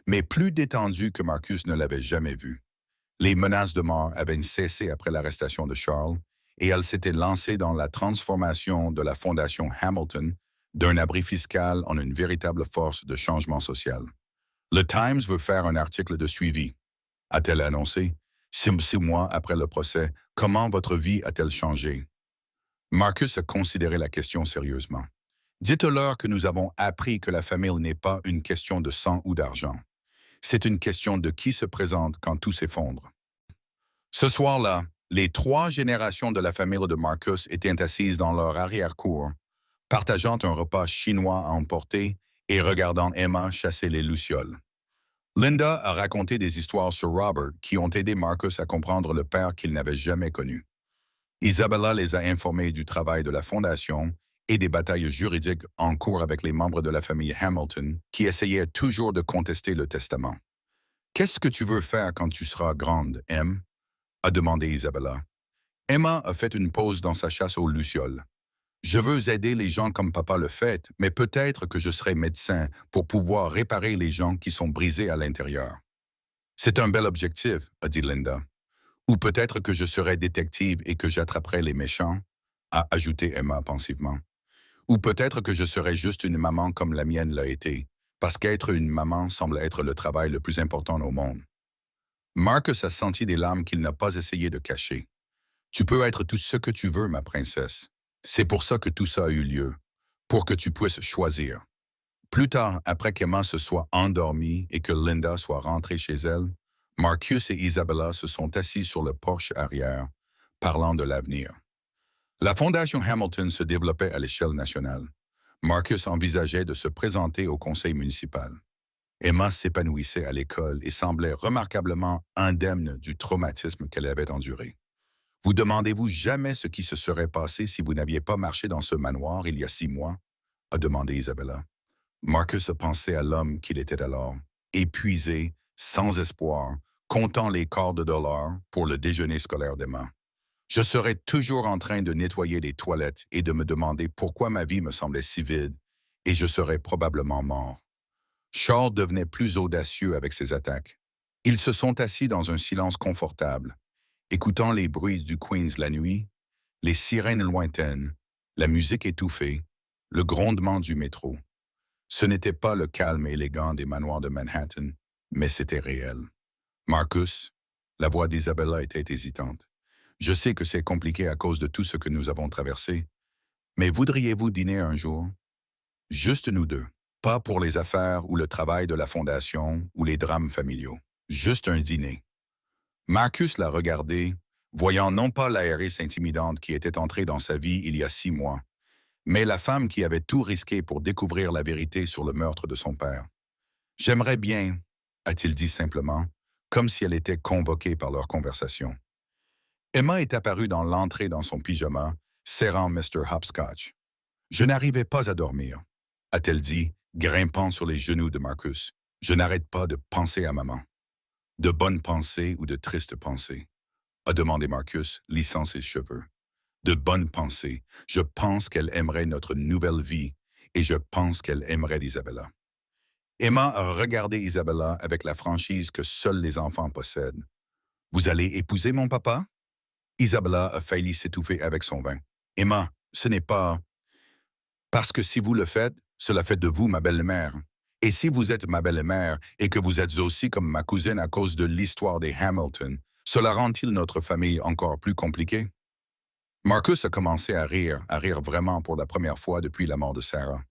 A: mais plus détendue que Marcus ne l'avait jamais vue. Les menaces de mort avaient cessé après l'arrestation de Charles, et elle s'était lancée dans la transformation de la Fondation Hamilton d'un abri fiscal en une véritable force de changement social. Le Times veut faire un article de suivi, a-t-elle annoncé. 6 mois après le procès, comment votre vie a-t-elle changé? Marcus a considéré la question sérieusement. Dites-leur que nous avons appris que la famille n'est pas une question de sang ou d'argent. C'est une question de qui se présente quand tout s'effondre. Ce soir-là, les 3 générations de la famille de Marcus étaient assises dans leur arrière-cour, partageant un repas chinois à emporter et regardant Emma chasser les lucioles. Linda a raconté des histoires sur Robert qui ont aidé Marcus à comprendre le père qu'il n'avait jamais connu. Isabella les a informés du travail de la Fondation et des batailles juridiques en cours avec les membres de la famille Hamilton qui essayaient toujours de contester le testament. « Qu'est-ce que tu veux faire quand tu seras grande, Em ?» a demandé Isabella. Emma a fait une pause dans sa chasse aux lucioles. « Je veux aider les gens comme papa le fait, mais peut-être que je serai médecin pour pouvoir réparer les gens qui sont brisés à l'intérieur. » « C'est un bel objectif, a dit Linda. « Ou peut-être que je serai détective et que j'attraperai les méchants. » a ajouté Emma pensivement. Ou peut-être que je serai juste une maman comme la mienne l'a été, parce qu'être une maman semble être le travail le plus important au monde. Marcus a senti des larmes qu'il n'a pas essayé de cacher. Tu peux être tout ce que tu veux, ma princesse. C'est pour ça que tout ça a eu lieu, pour que tu puisses choisir. Plus tard, après qu'Emma se soit endormie et que Linda soit rentrée chez elle, Marcus et Isabella se sont assis sur le porche arrière, parlant de l'avenir. La Fondation Hamilton se développait à l'échelle nationale. Marcus envisageait de se présenter au conseil municipal. Emma s'épanouissait à l'école et semblait remarquablement indemne du traumatisme qu'elle avait enduré. Vous demandez-vous jamais ce qui se serait passé si vous n'aviez pas marché dans ce manoir il y a 6 mois? A demandé Isabella. Marcus a pensé à l'homme qu'il était alors, épuisé, sans espoir, comptant les quarts de dollars pour le déjeuner scolaire d'Emma. Je serais toujours en train de nettoyer les toilettes et de me demander pourquoi ma vie me semblait si vide, et je serais probablement mort. Charles devenait plus audacieux avec ses attaques. Ils se sont assis dans un silence confortable, écoutant les bruits du Queens la nuit, les sirènes lointaines, la musique étouffée, le grondement du métro. Ce n'était pas le calme élégant des manoirs de Manhattan, mais c'était réel. Marcus, la voix d'Isabella était hésitante. Je sais que c'est compliqué à cause de tout ce que nous avons traversé, mais voudriez-vous dîner un jour? Juste nous deux. Pas pour les affaires ou le travail de la fondation ou les drames familiaux. Juste un dîner. Marcus l'a regardé, voyant non pas l'aéresse intimidante qui était entrée dans sa vie il y a 6 mois, mais la femme qui avait tout risqué pour découvrir la vérité sur le meurtre de son père. J'aimerais bien, a-t-il dit simplement, comme si elle était convoquée par leur conversation. Emma est apparue dans l'entrée dans son pyjama, serrant Mr. Hopscotch. Je n'arrivais pas à dormir, a-t-elle dit, grimpant sur les genoux de Marcus. Je n'arrête pas de penser à maman. De bonnes pensées ou de tristes pensées? A demandé Marcus, lissant ses cheveux. De bonnes pensées. Je pense qu'elle aimerait notre nouvelle vie et je pense qu'elle aimerait Isabella. Emma a regardé Isabella avec la franchise que seuls les enfants possèdent. Vous allez épouser mon papa? Isabella a failli s'étouffer avec son vin. Emma, ce n'est pas... Parce que si vous le faites, cela fait de vous ma belle-mère. Et si vous êtes ma belle-mère et que vous êtes aussi comme ma cousine à cause de l'histoire des Hamilton, cela rend-il notre famille encore plus compliquée? Marcus a commencé à rire vraiment pour la première fois depuis la mort de Sarah.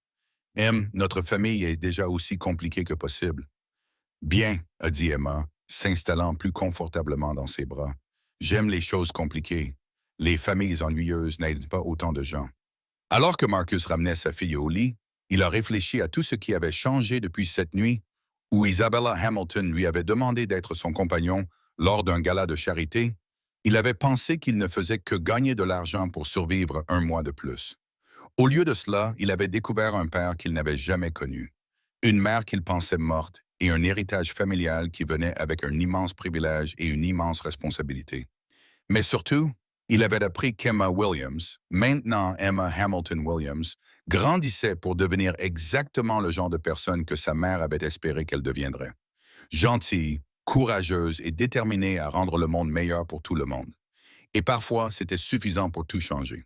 A: Notre famille est déjà aussi compliquée que possible. Bien, a dit Emma, s'installant plus confortablement dans ses bras. J'aime les choses compliquées. Les familles ennuyeuses n'aident pas autant de gens. Alors que Marcus ramenait sa fille au lit, il a réfléchi à tout ce qui avait changé depuis cette nuit où Isabella Hamilton lui avait demandé d'être son compagnon lors d'un gala de charité. Il avait pensé qu'il ne faisait que gagner de l'argent pour survivre 1 mois de plus. Au lieu de cela, il avait découvert un père qu'il n'avait jamais connu, une mère qu'il pensait morte et un héritage familial qui venait avec un immense privilège et une immense responsabilité. Mais surtout, il avait appris qu'Emma Williams, maintenant Emma Hamilton Williams, grandissait pour devenir exactement le genre de personne que sa mère avait espéré qu'elle deviendrait. Gentille, courageuse et déterminée à rendre le monde meilleur pour tout le monde. Et parfois, c'était suffisant pour tout changer.